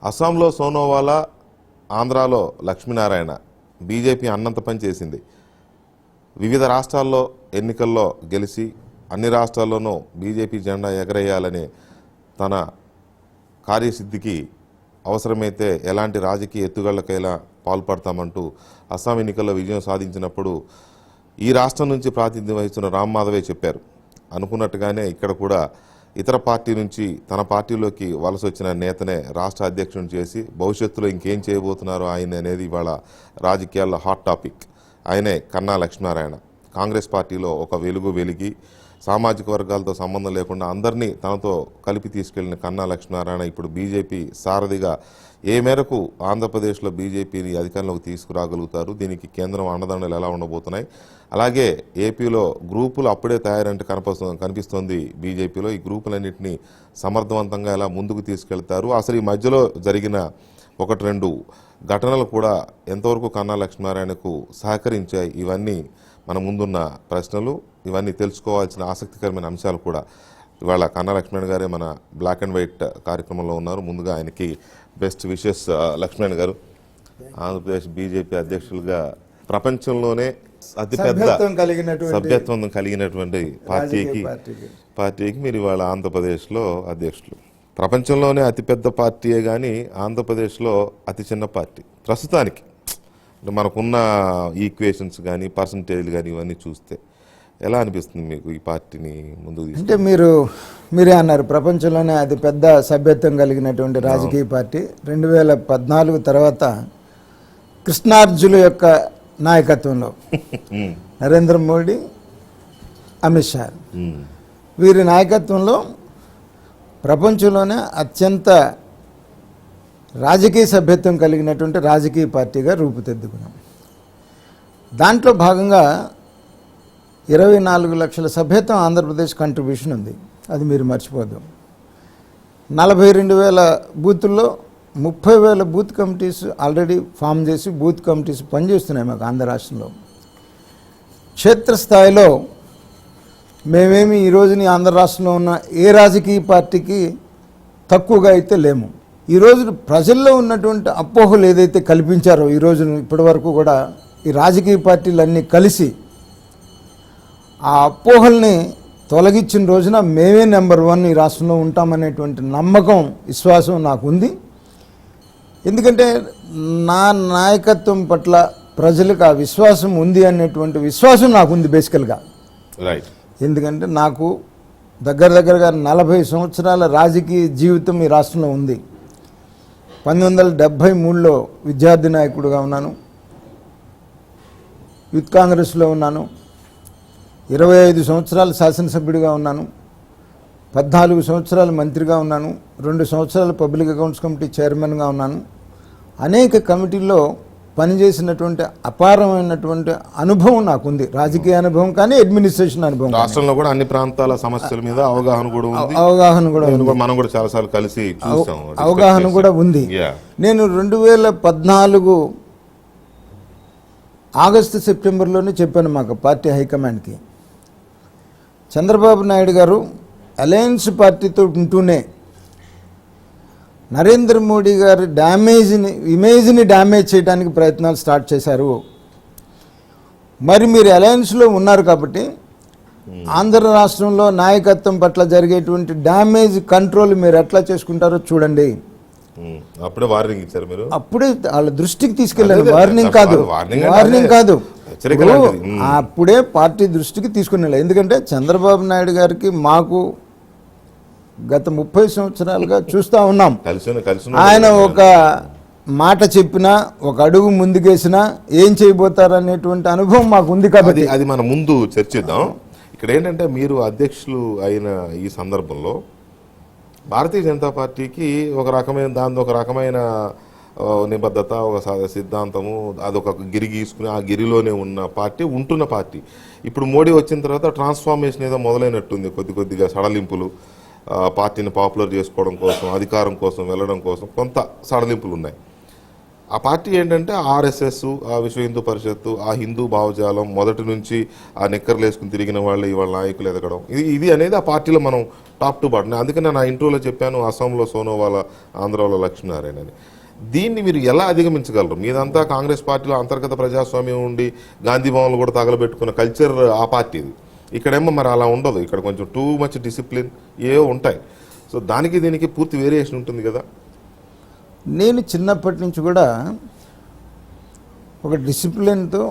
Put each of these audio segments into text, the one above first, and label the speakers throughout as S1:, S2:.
S1: అస్సాంలో సోనోవాలా, ఆంధ్రాలో లక్ష్మీనారాయణ బీజేపీ అన్నంత పని చేసింది. వివిధ రాష్ట్రాల్లో ఎన్నికల్లో గెలిచి అన్ని రాష్ట్రాల్లోనూ బీజేపీ జెండా ఎగరేయాలనే తన కార్యసిద్ధికి అవసరమైతే ఎలాంటి రాజకీయ ఎత్తుగళ్లకైనా పాల్పడతామంటూ అస్సాం ఎన్నికల్లో విజయం సాధించినప్పుడు ఈ రాష్ట్రం నుంచి ప్రాతినిధ్యం వహిస్తున్న రామ్ మాధవే చెప్పారు. అనుకున్నట్టుగానే ఇక్కడ కూడా ఇతర పార్టీ నుంచి తన పార్టీలోకి వలస వచ్చిన నేతనే రాష్ట్ర అధ్యక్షుని చేసి భవిష్యత్తులో ఇంకేం చేయబోతున్నారో ఆయన అనేది ఇవాళ రాజకీయాల్లో హాట్ టాపిక్. ఆయనే కన్నా లక్ష్మీనారాయణ. కాంగ్రెస్ పార్టీలో ఒక వెలిగి సామాజిక వర్గాలతో సంబంధం లేకుండా అందరినీ తనతో కలిపి తీసుకెళ్లిన కన్నా లక్ష్మీనారాయణ ఇప్పుడు బీజేపీ సారథిగా ఏ మేరకు ఆంధ్రప్రదేశ్లో బీజేపీని అధికారంలోకి తీసుకురాగలుగుతారు, దీనికి కేంద్రం అండదండలు ఎలా ఉండబోతున్నాయి, అలాగే ఏపీలో గ్రూపులు అప్పుడే తయారంటే కనిపిస్తోంది బీజేపీలో. ఈ గ్రూపులన్నింటినీ సమర్థవంతంగా ఎలా ముందుకు తీసుకెళ్తారు, అసలు ఈ మధ్యలో జరిగిన 1-2 ఘటనలు కూడా ఎంతవరకు కన్నా లక్ష్మీనారాయణకు సహకరించాయి, ఇవన్నీ మన ముందున్న ప్రశ్నలు. ఇవన్నీ తెలుసుకోవాల్సిన ఆసక్తికరమైన అంశాలు కూడా. ఇవాళ కన్నా లక్ష్మీనారాయణ గారే మన బ్లాక్ అండ్ వైట్ కార్యక్రమంలో ఉన్నారు. ముందుగా ఆయనకి బెస్ట్ విషెస్. లక్ష్మీనారాయణ గారు, ఆంధ్రప్రదేశ్ బీజేపీ అధ్యక్షులుగా ప్రపంచంలోనే అతిపెద్ద సభ్యత్వం కలిగినటువంటి పార్టీకి మీరు ఇవాళ ఆంధ్రప్రదేశ్లో అధ్యక్షులు. ప్రపంచంలోనే అతిపెద్ద పార్టీయే కానీ ఆంధ్రప్రదేశ్లో అతి చిన్న పార్టీ ప్రస్తుతానికి. మనకున్న ఈక్వేషన్స్ కానీ పర్సంటేజ్లు కానీ ఇవన్నీ చూస్తే ఎలా అనిపిస్తుంది మీకు ఈ పార్టీని ముందుకు?
S2: అంటే మీరే అన్నారు ప్రపంచంలోనే అతి పెద్ద సభ్యత్వం కలిగినటువంటి రాజకీయ పార్టీ. 2014 తర్వాత కృష్ణార్జుల యొక్క నాయకత్వంలో నరేంద్ర మోడీ, అమిత్ షా వీరి నాయకత్వంలో ప్రపంచంలోనే అత్యంత రాజకీయ సభ్యత్వం కలిగినటువంటి రాజకీయ పార్టీగా రూపుదిద్దుకున్నాం. దాంట్లో భాగంగా 24 లక్షల సభ్యత్వం ఆంధ్రప్రదేశ్ కంట్రిబ్యూషన్ ఉంది. అది మీరు మర్చిపోద్దాం. 42,000 బూతుల్లో 30,000 బూత్ కమిటీస్ ఆల్రెడీ ఫామ్ చేసి బూత్ కమిటీస్ పనిచేస్తున్నాయి మాకు ఆంధ్ర రాష్ట్రంలో. క్షేత్రస్థాయిలో మేమేమి ఈ రోజుని ఆంధ్ర రాష్ట్రంలో ఉన్న ఏ రాజకీయ పార్టీకి తక్కువగా అయితే లేము. ఈరోజు ప్రజల్లో ఉన్నటువంటి అపోహలు ఏదైతే కల్పించారో ఈరోజు ఇప్పటి వరకు కూడా ఈ రాజకీయ పార్టీలన్నీ కలిసి ఆ అపోహల్ని తొలగించిన రోజున మేమే నెంబర్ 1 ఈ రాష్ట్రంలో ఉంటామనేటువంటి నమ్మకం, విశ్వాసం నాకు ఉంది. ఎందుకంటే నా నాయకత్వం పట్ల ప్రజలకు ఆ విశ్వాసం ఉంది అనేటువంటి విశ్వాసం నాకు ఉంది బేసికల్గా.
S1: రైట్.
S2: ఎందుకంటే నాకు దగ్గరగా 40 సంవత్సరాల రాజకీయ జీవితం ఈ రాష్ట్రంలో ఉంది. 1973లో విద్యార్థి నాయకుడిగా ఉన్నాను, యూత్ కాంగ్రెస్లో ఉన్నాను, 25 సంవత్సరాలు శాసనసభ్యుడిగా ఉన్నాను, 14 సంవత్సరాలు మంత్రిగా ఉన్నాను, 2 సంవత్సరాలు పబ్లిక్ అకౌంట్స్ కమిటీ చైర్మన్గా ఉన్నాను. అనేక కమిటీల్లో పనిచేసినటువంటి అపారమైనటువంటి అనుభవం నాకుంది. రాజకీయ అనుభవం కానీ అడ్మినిస్ట్రేషన్ అనుభవం.
S1: రాష్ట్రంలో కూడా అన్ని ప్రాంతాల సమస్యల మీద అవగాహన కూడా మనం కూడా చాలాసార్లు కలిసి
S2: అవగాహన కూడా ఉంది. నేను 2014 ఆగస్టు సెప్టెంబర్లోనే చెప్పాను మాకు పార్టీ హైకమాండ్కి, చంద్రబాబు నాయుడు గారు అలయన్స్ పార్టీతో ఉంటూనే నరేంద్ర మోడీ గారి ఇమేజ్ని డ్యామేజ్ చేయడానికి ప్రయత్నాలు స్టార్ట్ చేశారు. మరి మీరు అలయన్స్లో ఉన్నారు కాబట్టి ఆంధ్ర రాష్ట్రంలో నాయకత్వం పట్ల జరిగేటువంటి డ్యామేజ్ కంట్రోల్ మీరు ఎట్లా చేసుకుంటారో చూడండి.
S1: అప్పుడే వార్నింగ్ ఇచ్చారు మీరు?
S2: అప్పుడే వాళ్ళ దృష్టికి తీసుకెళ్ళాను. వార్నింగ్ కాదు అప్పుడే పార్టీ దృష్టికి తీసుకుని. ఎందుకంటే చంద్రబాబు నాయుడు గారికి మాకు గత 30 సంవత్సరాలుగా చూస్తూ ఉన్నాం. ఆయన ఒక మాట చెప్పినా, ఒక అడుగు ముందుకేసినా ఏం చేయబోతారనేటువంటి అనుభవం మాకు ఉంది కాబట్టి
S1: అది మనం ముందు చర్చిద్దాం. ఇక్కడ ఏంటంటే మీరు అధ్యక్షులు అయిన ఈ సందర్భంలో భారతీయ జనతా పార్టీకి ఒక రకమైన నిబద్ధత, ఒక సిద్ధాంతము, అదొక గిరి గీసుకుని ఆ గిరిలోనే ఉన్న పార్టీ, ఉంటున్న పార్టీ. ఇప్పుడు మోడీ వచ్చిన తర్వాత ట్రాన్స్ఫార్మేషన్ ఏదో మొదలైనట్టుంది. కొద్దిగా సడలింపులు, పార్టీని పాపులర్ చేసుకోవడం కోసం, అధికారం కోసం వెళ్ళడం కోసం కొంత సడలింపులు ఉన్నాయి. ఆ పార్టీ ఏంటంటే ఆర్ఎస్ఎస్, ఆ విశ్వ హిందూ పరిషత్తు, ఆ హిందూ భావజాలం మొదటి నుంచి ఆ నిక్కర్లు వేసుకుని తిరిగిన వాళ్ళు ఇవాళ నాయకులు ఎదగడం, ఇది అనేది ఆ పార్టీలో మనం టాప్ టు బాటం. అందుకని నా ఇంట్రోలో చెప్పాను అస్సాంలో సోనోవాలా, ఆంధ్రాలో లక్ష్మీనారాయణ అని. దీన్ని మీరు ఎలా అధిగమించగలరు? మీదంతా కాంగ్రెస్ పార్టీలో అంతర్గత ప్రజాస్వామ్యం ఉండి గాంధీ భవన్లు కూడా తగలబెట్టుకున్న కల్చర్ ఆ పార్టీది. ఇక్కడేమో మరి అలా ఉండదు. ఇక్కడ కొంచెం టూ మచ్ డిసిప్లిన్ ఏవో ఉంటాయి. సో దానికి దీనికి పూర్తి వేరియేషన్ ఉంటుంది కదా.
S2: నేను చిన్నప్పటి నుంచి కూడా ఒక డిసిప్లిన్తో,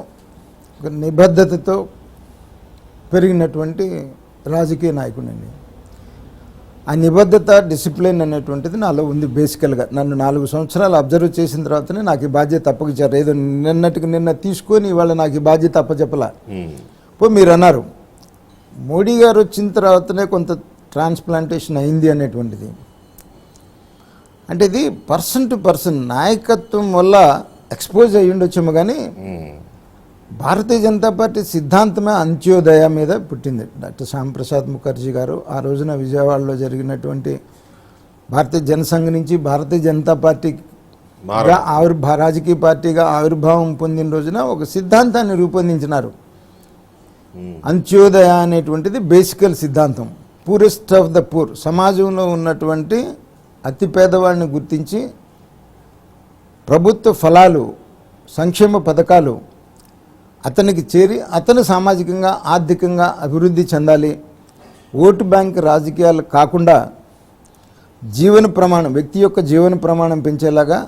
S2: ఒక నిబద్ధతతో పెరిగినటువంటి రాజకీయ నాయకుడిని. ఆ నిబద్ధత, డిసిప్లిన్ అనేటువంటిది నాలో ఉంది బేసికల్గా. నన్ను 4 సంవత్సరాలు అబ్జర్వ్ చేసిన తర్వాతనే నాకు ఈ బాధ్యత అప్పగించారు. ఏదో నిన్న తీసుకొని ఇవాళ నాకు ఈ బాధ్యత అప్పచెప్పలా. ఇప్పుడు మీరు అన్నారు మోడీ గారు వచ్చిన తర్వాతనే కొంత ట్రాన్స్ప్లాంటేషన్ అయింది అనేటువంటిది. అంటే ఇది పర్సన్ టు పర్సన్ నాయకత్వం వల్ల ఎక్స్పోజ్ అయ్యి ఉండొచ్చేమో, కానీ భారతీయ జనతా పార్టీ సిద్ధాంతమే అంత్యోదయ మీద పుట్టింది. డాక్టర్ శ్యాంప్రసాద్ ముఖర్జీ గారు ఆ రోజున విజయవాడలో జరిగినటువంటి భారతీయ జనసంఘ్ నుంచి భారతీయ జనతా పార్టీగా రాజకీయ పార్టీగా ఆవిర్భావం పొందిన రోజున ఒక సిద్ధాంతాన్ని రూపొందించినారు. అంత్యోదయ అనేటువంటిది బేసికల్ సిద్ధాంతం. పూరెస్ట్ ఆఫ్ ద పూర్, సమాజంలో ఉన్నటువంటి అతి పేదవాడిని గుర్తించి ప్రభుత్వ ఫలాలు, సంక్షేమ పథకాలు అతనికి చేరి అతను సామాజికంగా, ఆర్థికంగా అభివృద్ధి చెందాలి. ఓటు బ్యాంక్ రాజకీయాలు కాకుండా జీవన ప్రమాణం, వ్యక్తి యొక్క జీవన ప్రమాణం పెంచేలాగా,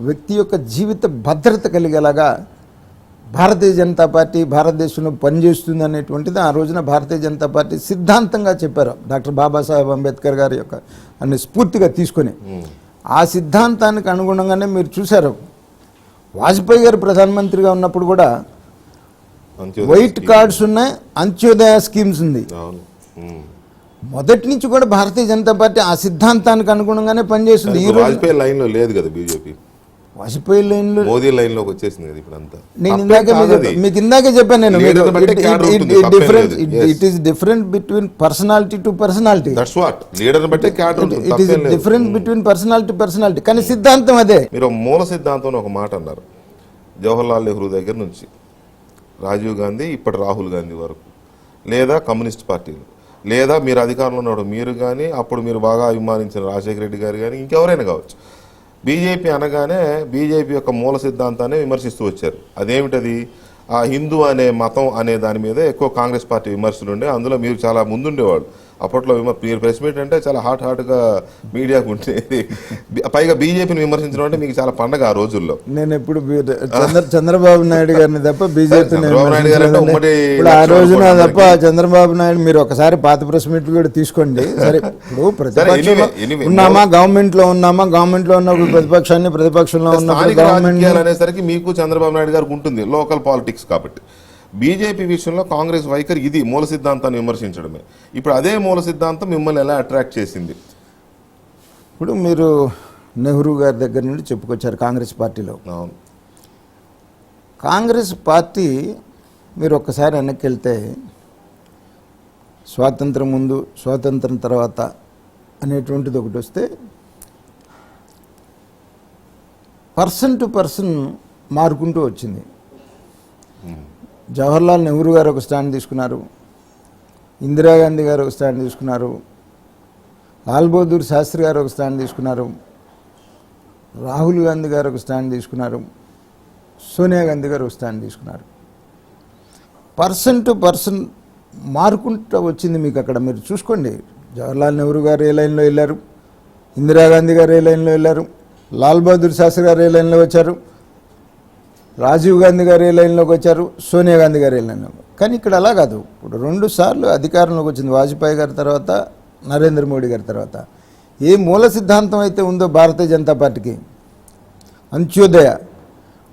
S2: వ్యక్తి యొక్క జీవిత భద్రత కలిగేలాగా భారతీయ జనతా పార్టీ భారతదేశంలో పనిచేస్తుంది అనేటువంటిది ఆ రోజున భారతీయ జనతా పార్టీ సిద్ధాంతంగా చెప్పారు. డాక్టర్ బాబాసాహెబ్ అంబేద్కర్ గారి యొక్క అన్ని స్ఫూర్తిగా తీసుకొని ఆ సిద్ధాంతానికి అనుగుణంగానే మీరు చూశారు. వాజ్పేయి గారు ప్రధానమంత్రిగా ఉన్నప్పుడు కూడా వైట్ కార్డ్స్ ఉన్నాయి, అంత్యోదయ స్కీమ్స్ ఉంది. మొదటి నుంచి కూడా భారతీయ జనతా పార్టీ ఆ సిద్ధాంతానికి అనుగుణంగానే పనిచేస్తుంది. ఈ రోజు
S1: వాజ్పేయి లైన్ లో లేదు కదా బీజేపీ,
S2: వాజ్పేయి లైన్లో
S1: మోదీ లైన్ లోకి వచ్చేసింది కదా ఇప్పుడు అంతా.
S2: నేను మీకు ఇందాకే చెప్పాను నేను, it is different between personality to personality.
S1: That's what, leader బట్టే క్యాడర్ ఉంటుంది.
S2: It is different between personality to personality, కానీ సిద్ధాంతం అదే.
S1: మీరు మూల సిద్ధాంతం ఒక మాట అన్నారు. జవహర్లాల్ నెహ్రూ దగ్గర నుంచి రాజీవ్ గాంధీ, ఇప్పటి రాహుల్ గాంధీ వరకు, లేదా కమ్యూనిస్ట్ పార్టీలు, లేదా మీరు అధికారంలో ఉన్నాడు మీరు కానీ, అప్పుడు మీరు బాగా అభిమానించిన రాజశేఖర రెడ్డి గారు కానీ, ఇంకెవరైనా కావచ్చు, బీజేపీ అనగానే బీజేపీ యొక్క మూల సిద్ధాంతాన్ని విమర్శిస్తూ వచ్చారు. అదేమిటది? ఆ హిందూ అనే మతం అనే దాని మీద ఎక్కువ కాంగ్రెస్ పార్టీ విమర్శలు ఉండే. అందులో మీరు చాలా ముందుండేవాళ్ళు. అప్పట్లో మీరు ప్రెస్ మీట్ అంటే చాలా హాట్గా మీడియాకు ఉండేది. పైగా బీజేపీని విమర్శించడం అంటే మీకు చాలా పండగ ఆ రోజుల్లో.
S2: నేను ఎప్పుడు చంద్రబాబు నాయుడు గారిని తప్ప బీజేపీ ఆ రోజున తప్ప చంద్రబాబు నాయుడు, మీరు ఒకసారి పాత ప్రెస్ మీట్లు కూడా తీసుకోండి. సరే, ఇప్పుడు ప్రతిపక్షంలో ఉన్నామా, గవర్నమెంట్ లో ఉన్నామా, గవర్నమెంట్ లో ఉన్నప్పుడు ప్రతిపక్షాన్ని, ప్రతిపక్షంలో ఉన్నప్పుడు గవర్నమెంట్
S1: అనేసరికి మీకు చంద్రబాబు నాయుడు గారికి ఉంటుంది లోకల్ పాలిటిక్స్ కాబట్టి. బీజేపీ విషయంలో కాంగ్రెస్ వైఖరి ఇది, మూల సిద్ధాంతాన్ని విమర్శించడమే. ఇప్పుడు అదే మూల సిద్ధాంతం మిమ్మల్ని ఎలా అట్రాక్ట్ చేసింది?
S2: ఇప్పుడు మీరు నెహ్రూ గారి దగ్గర నుండి చెప్పుకొచ్చారు కాంగ్రెస్ పార్టీలో. కాంగ్రెస్ పార్టీ మీరు ఒక్కసారి వెనక్కి వెళ్తే స్వాతంత్రం ముందు, స్వాతంత్రం తర్వాత అనేటువంటిది ఒకటి వస్తే పర్సన్ టు పర్సన్ మారుకుంటూ వచ్చింది. జవహర్లాల్ నెహ్రూ గారు ఒక స్టాండ్ తీసుకున్నారు, ఇందిరాగాంధీ గారు ఒక స్టాండ్ తీసుకున్నారు, లాల్ బహదూర్ శాస్త్రి గారు ఒక స్టాండ్ తీసుకున్నారు, రాహుల్ గాంధీ గారు ఒక స్టాండ్ తీసుకున్నారు, సోనియా గాంధీ గారు ఒక స్టాండ్ తీసుకున్నారు. పర్సన్ టు పర్సన్ మారుకుంటూ వచ్చింది మీకు అక్కడ. మీరు చూసుకోండి, జవహర్లాల్ నెహ్రూ గారు ఏ లైన్లో వెళ్ళారు, ఇందిరాగాంధీ గారు ఏ లైన్లో వెళ్ళారు, లాల్ బహదూర్ శాస్త్రి గారు ఏ లైన్లో వచ్చారు, రాజీవ్ గాంధీ గారు ఏ లైన్లోకి వచ్చారు, సోనియా గాంధీ గారు ఏ లైన్లో. కానీ ఇక్కడ అలా కాదు. ఇప్పుడు 2 సార్లు అధికారంలోకి వచ్చింది వాజ్పేయి గారి తర్వాత, నరేంద్ర మోడీ గారి తర్వాత. ఏ మూల సిద్ధాంతం అయితే ఉందో భారతీయ జనతా పార్టీకి, అంత్యోదయ,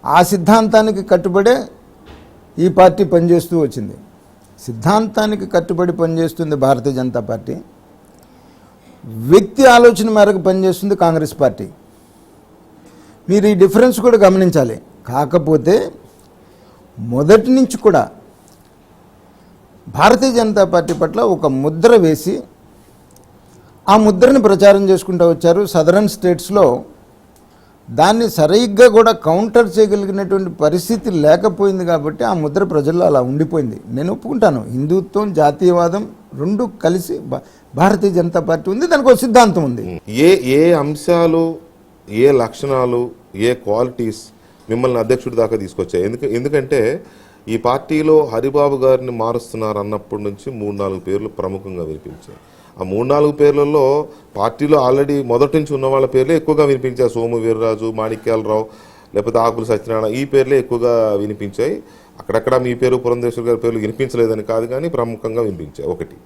S2: ఆ సిద్ధాంతానికి కట్టుబడే ఈ పార్టీ పనిచేస్తూ వచ్చింది. సిద్ధాంతానికి కట్టుబడి పనిచేస్తుంది భారతీయ జనతా పార్టీ, వ్యక్తి ఆలోచన మేరకు పనిచేస్తుంది కాంగ్రెస్ పార్టీ. మీరు ఈ డిఫరెన్స్ కూడా గమనించాలి. కాకపోతే మొదటి నుంచి కూడా భారతీయ జనతా పార్టీ పట్ల ఒక ముద్ర వేసి ఆ ముద్రని ప్రచారం చేసుకుంటూ వచ్చారు. సదరన్ స్టేట్స్లో దాన్ని సరిగ్గా కూడా కౌంటర్ చేయగలిగినటువంటి పరిస్థితి లేకపోయింది కాబట్టి ఆ ముద్ర ప్రజల్లో అలా ఉండిపోయింది. నేను ఒప్పుకుంటాను, హిందుత్వం జాతీయవాదం రెండు కలిసి భారతీయ జనతా పార్టీ ఉంది, దానికి ఒక సిద్ధాంతం ఉంది.
S1: ఏ అంశాలు, ఏ లక్షణాలు, ఏ క్వాలిటీస్ మిమ్మల్ని అధ్యక్షుడి దాకా తీసుకొచ్చాయి? ఎందుకంటే ఈ పార్టీలో హరిబాబు గారిని మారుస్తున్నారు అన్నప్పటి నుంచి 3-4 పేర్లు ప్రముఖంగా వినిపించాయి. ఆ 3-4 పేర్లలో పార్టీలో ఆల్రెడీ మొదటి నుంచి ఉన్న వాళ్ళ పేర్లే ఎక్కువగా వినిపించాయి. సోము వీర్రాజు, మాణిక్యాలరావు, లేకపోతే ఆకుల సత్యనారాయణ, ఈ పేర్లే ఎక్కువగా వినిపించాయి. అక్కడక్కడ మీ పేరు, పురంధేశ్వర్ గారి పేర్లు వినిపించలేదని కాదు, కానీ ప్రముఖంగా వినిపించాయి. ఒకటి.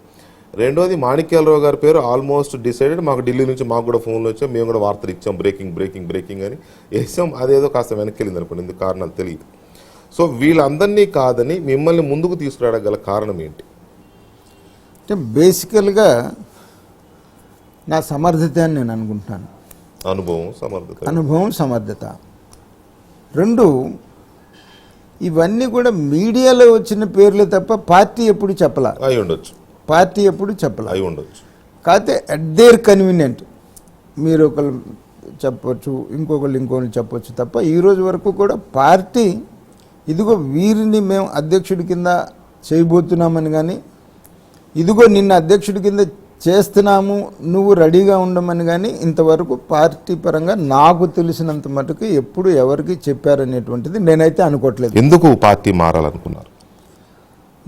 S1: రెండోది, మాణిక్యాలరావు గారి పేరు ఆల్మోస్ట్ డిసైడెడ్. మాకు ఢిల్లీ నుంచి మాకు కూడా ఫోన్లు వచ్చాం, మేము కూడా వార్తలు ఇచ్చాం, బ్రేకింగ్ అని వేసాం. అదేదో కాస్త వెనక్కి వెళ్ళింది అనుకోండి, ఎందుకు కారణాలు తెలియదు. సో వీళ్ళందరినీ కాదని మిమ్మల్ని ముందుకు తీసుకురావడం గల కారణం ఏంటి?
S2: అంటే బేసికల్గా నా సమర్థత అని నేను అనుకుంటున్నాను. అనుభవం, సమర్థత రెండు. ఇవన్నీ కూడా మీడియాలో వచ్చిన పేర్లే తప్ప పార్టీ ఎప్పుడు చెప్పలా.
S1: అయి ఉండొచ్చు,
S2: పార్టీ ఎప్పుడు చెప్పలా,
S1: అయి ఉండొచ్చు.
S2: కాకపోతే అట్ దేర్ కన్వీనియంట్ మీరు ఒకరు చెప్పొచ్చు, ఇంకొకళ్ళు చెప్పొచ్చు తప్ప ఈ రోజు వరకు కూడా పార్టీ ఇదిగో వీరిని మేము అధ్యక్షుడి కింద చేయబోతున్నామని కానీ, ఇదిగో నిన్న అధ్యక్షుడి కింద చేస్తున్నాము నువ్వు రెడీగా ఉండమని కానీ ఇంతవరకు పార్టీ పరంగా నాకు తెలిసినంత మటుకు ఎప్పుడు ఎవరికి చెప్పారనేటువంటిది నేనైతే అనుకోవట్లేదు.
S1: ఎందుకు పార్టీ మారాలనుకున్నారు?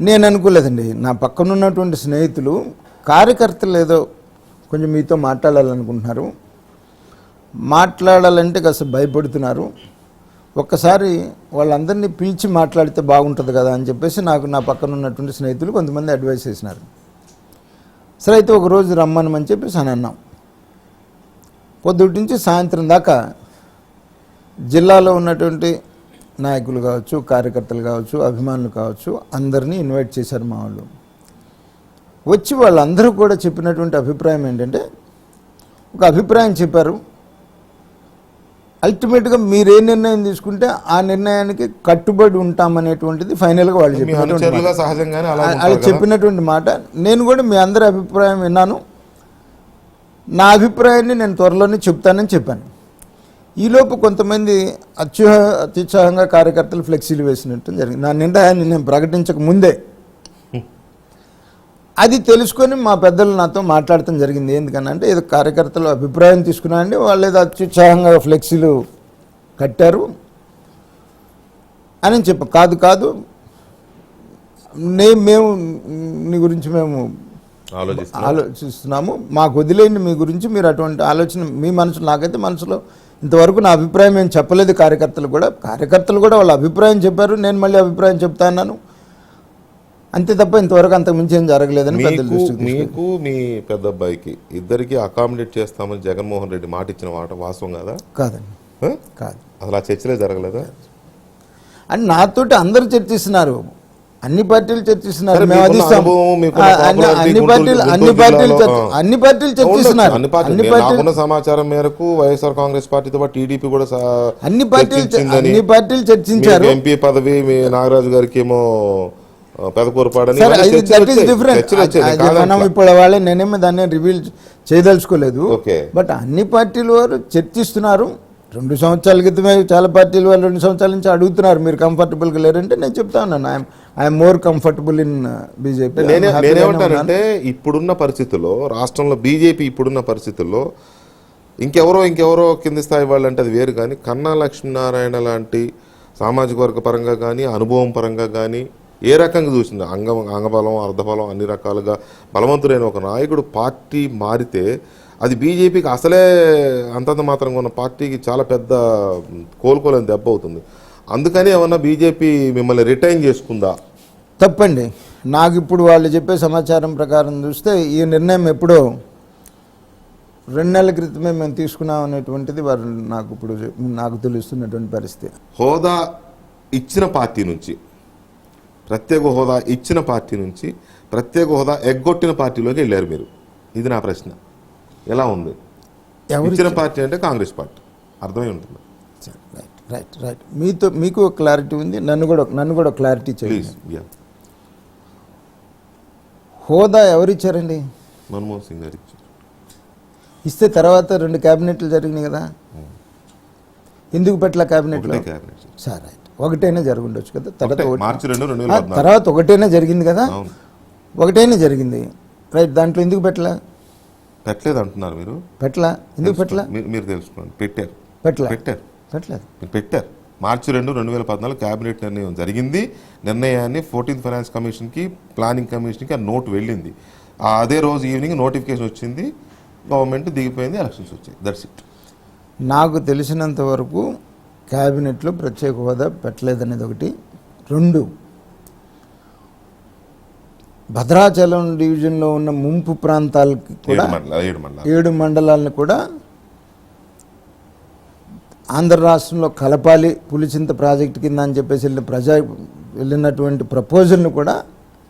S2: నేను అనుకోలేదండి. నా పక్కన ఉన్నటువంటి స్నేహితులు, కార్యకర్తలు ఏదో కొంచెం మీతో మాట్లాడాలనుకుంటున్నారు, మాట్లాడాలంటే కాస్త భయపడుతున్నారు. ఒక్కసారి వాళ్ళందరినీ పిలిచి మాట్లాడితే బాగుంటుంది కదా అని చెప్పేసి నాకు నా పక్కన ఉన్నటువంటి స్నేహితులు కొంతమంది అడ్వైస్ చేసినారు. సరే అయితే ఒకరోజు రమ్మనమని చెప్పేసి అని అన్నాం. పొద్దుటి నుంచి సాయంత్రం దాకా జిల్లాలో ఉన్నటువంటి నాయకులు కావచ్చు, కార్యకర్తలు కావచ్చు, అభిమానులు కావచ్చు, అందరినీ ఇన్వైట్ చేశారు మా వాళ్ళు. వచ్చి వాళ్ళందరూ కూడా చెప్పినటువంటి అభిప్రాయం ఏంటంటే, ఒక అభిప్రాయం చెప్పారు, అల్టిమేట్గా మీరే నిర్ణయం తీసుకుంటే ఆ నిర్ణయానికి కట్టుబడి ఉంటామనేటువంటిది ఫైనల్గా వాళ్ళు చెప్పినటువంటి మాట. నేను కూడా మీ అందరి అభిప్రాయం విన్నాను, నా అభిప్రాయాన్ని నేను త్వరలోనే చెప్తానని చెప్పాను. ఈలోపు కొంతమంది అత్యుత్సాహంగా కార్యకర్తలు ఫ్లెక్సీలు వేసినట్టు జరిగింది. నా నిర్ణయాన్ని నేను ప్రకటించక ముందే అది తెలుసుకొని మా పెద్దలు నాతో మాట్లాడటం జరిగింది. ఎందుకనంటే ఏదో కార్యకర్తలు అభిప్రాయం తీసుకున్నారండి, వాళ్ళు ఏదో అత్యుత్సాహంగా ఫ్లెక్సీలు కట్టారు అని కాదు మేము నీ గురించి మేము ఆలోచిస్తున్నాము, మాకు వదిలేయండి మీ గురించి, మీరు అటువంటి ఆలోచన మీ మనసులో, నాకైతే మనసులో ఇంతవరకు నా అభిప్రాయం ఏం చెప్పలేదు. కార్యకర్తలు కూడా వాళ్ళ అభిప్రాయం చెప్పారు, నేను మళ్ళీ అభిప్రాయం చెప్తా అన్నాను, అంతే తప్ప ఇంతవరకు అంతకు మించి ఏం జరగలేదని
S1: మీకు మీ పెద్ద అబ్బాయికి ఇద్దరికి అకామిడేట్ చేస్తామని జగన్మోహన్ రెడ్డి మాట ఇచ్చిన మాట వాస్తవం కదా?
S2: కాదండి, కాదు.
S1: అసలు ఆ చర్చలే జరగలేదా?
S2: అని నాతోటి అందరూ చర్చిస్తున్నారు, అన్ని పార్టీలు చర్చిస్తున్నారు, అన్ని పార్టీలు చర్చిస్తున్నారు.
S1: సమాచారం మేరకు వైఎస్ఆర్ కాంగ్రెస్ పార్టీతో పాటు టీడీపీ కూడా
S2: అన్ని పార్టీలు చర్చించారు.
S1: ఎంపీ పదవి మీ నాగరాజు గారికి ఏమో పెదకూరపాడని.
S2: మనం ఇప్పుడు వాళ్ళే, నేనేమో దాన్ని రివీల్ చేయదలుచుకోలేదు. బట్ అన్ని పార్టీల వారు చర్చిస్తున్నారు. 2 సంవత్సరాల క్రితమే చాలా పార్టీల వాళ్ళు 2 సంవత్సరాల నుంచి అడుగుతున్నారు, మీరు కంఫర్టబుల్గా లేరంటే నేను చెప్తా ఉన్నాను, I'm more comfortable in BJP.
S1: నేనేమంటానంటే ఇప్పుడున్న పరిస్థితుల్లో, రాష్ట్రంలో బీజేపీ ఇప్పుడున్న పరిస్థితుల్లో ఇంకెవరో కింది స్థాయి వాళ్ళు అంటే అది వేరు, కానీ కన్నా లక్ష్మీనారాయణ లాంటి సామాజిక వర్గ పరంగా కానీ, అనుభవం పరంగా కానీ, ఏ రకంగా చూసింది, అంగబలం, అర్ధబలం, అన్ని రకాలుగా బలవంతుడైన ఒక నాయకుడు పార్టీ మారితే అది బీజేపీకి అసలే అంతంత మాత్రంగా ఉన్న పార్టీకి చాలా పెద్ద కోలుకోలేని దెబ్బ అవుతుంది. అందుకని ఏమన్నా బీజేపీ మిమ్మల్ని రిటైన్ చేసుకుందా?
S2: తప్పండి. నాకు ఇప్పుడు వాళ్ళు చెప్పే సమాచారం ప్రకారం చూస్తే ఈ నిర్ణయం ఎప్పుడో 2 నెలల క్రితమే మేము తీసుకున్నాం అనేటువంటిది వారు నాకు తెలుస్తున్నటువంటి పరిస్థితి.
S1: హోదా ఇచ్చిన పార్టీ నుంచి, ప్రత్యేక హోదా ఇచ్చిన పార్టీ నుంచి ప్రత్యేక హోదా ఎగ్గొట్టిన పార్టీలోకి వెళ్ళారు మీరు. ఇది నా ప్రశ్న. ఎలా ఉంది? ఇచ్చిన పార్టీ అంటే కాంగ్రెస్ పార్టీ, అర్థమై ఉంటుంది.
S2: రైట్. మీకు క్లారిటీ ఉంది, నన్ను కూడా క్లారిటీ చేయండి. హోదా ఎవరిచ్చారండి?
S1: మన్మోహన్ సింగ్ గారు ఇచ్చారు.
S2: ఇస్తే తర్వాత 2 క్యాబినెట్లు జరిగినాయి కదా. ఎందుకు పెట్టలే క్యాబినెట్లో?
S1: ఒకటే క్యాబినెట్
S2: సరే రైట్, ఒకటైనా జరిగి ఉండొచ్చు కదా. తర్వాత
S1: మార్చి 2, 2014.
S2: తర్వాత ఒకటైనా జరిగింది కదా,
S1: అవును.
S2: ఒకటైనా జరిగింది రైట్. దాంట్లో ఎందుకు పెట్టలే?
S1: పెట్టలేదు అంటున్నారు మీరు.
S2: పెట్టలా, ఎందుకు పెట్టలా?
S1: మీరు తెలుసుకోండి. పెట్టారు
S2: పెట్టలా,
S1: పెట్టారు
S2: పెట్టలేదు.
S1: మీరు పెట్టారు. మార్చి 2, 2014 క్యాబినెట్ నిర్ణయం జరిగింది. నిర్ణయాన్ని 14th ఫైనాన్స్ కమిషన్కి, ప్లానింగ్ కమిషన్కి ఆ నోట్ వెళ్ళింది. అదే రోజు ఈవినింగ్ నోటిఫికేషన్ వచ్చింది, గవర్నమెంట్ దిగిపోయింది, ఎలక్షన్స్ వచ్చాయి. That's it.
S2: నాకు తెలిసినంత వరకు క్యాబినెట్లో ప్రత్యేక హోదా పెట్టలేదనేది ఒకటి. 2, భద్రాచలం డివిజన్లో ఉన్న ముంపు ప్రాంతాలకి కూడా 7 మండలాలను కూడా ఆంధ్ర రాష్ట్రంలో కలపాలి పులిచింత ప్రాజెక్టు కింద అని చెప్పేసి వెళ్ళినటువంటి ప్రపోజల్ను కూడా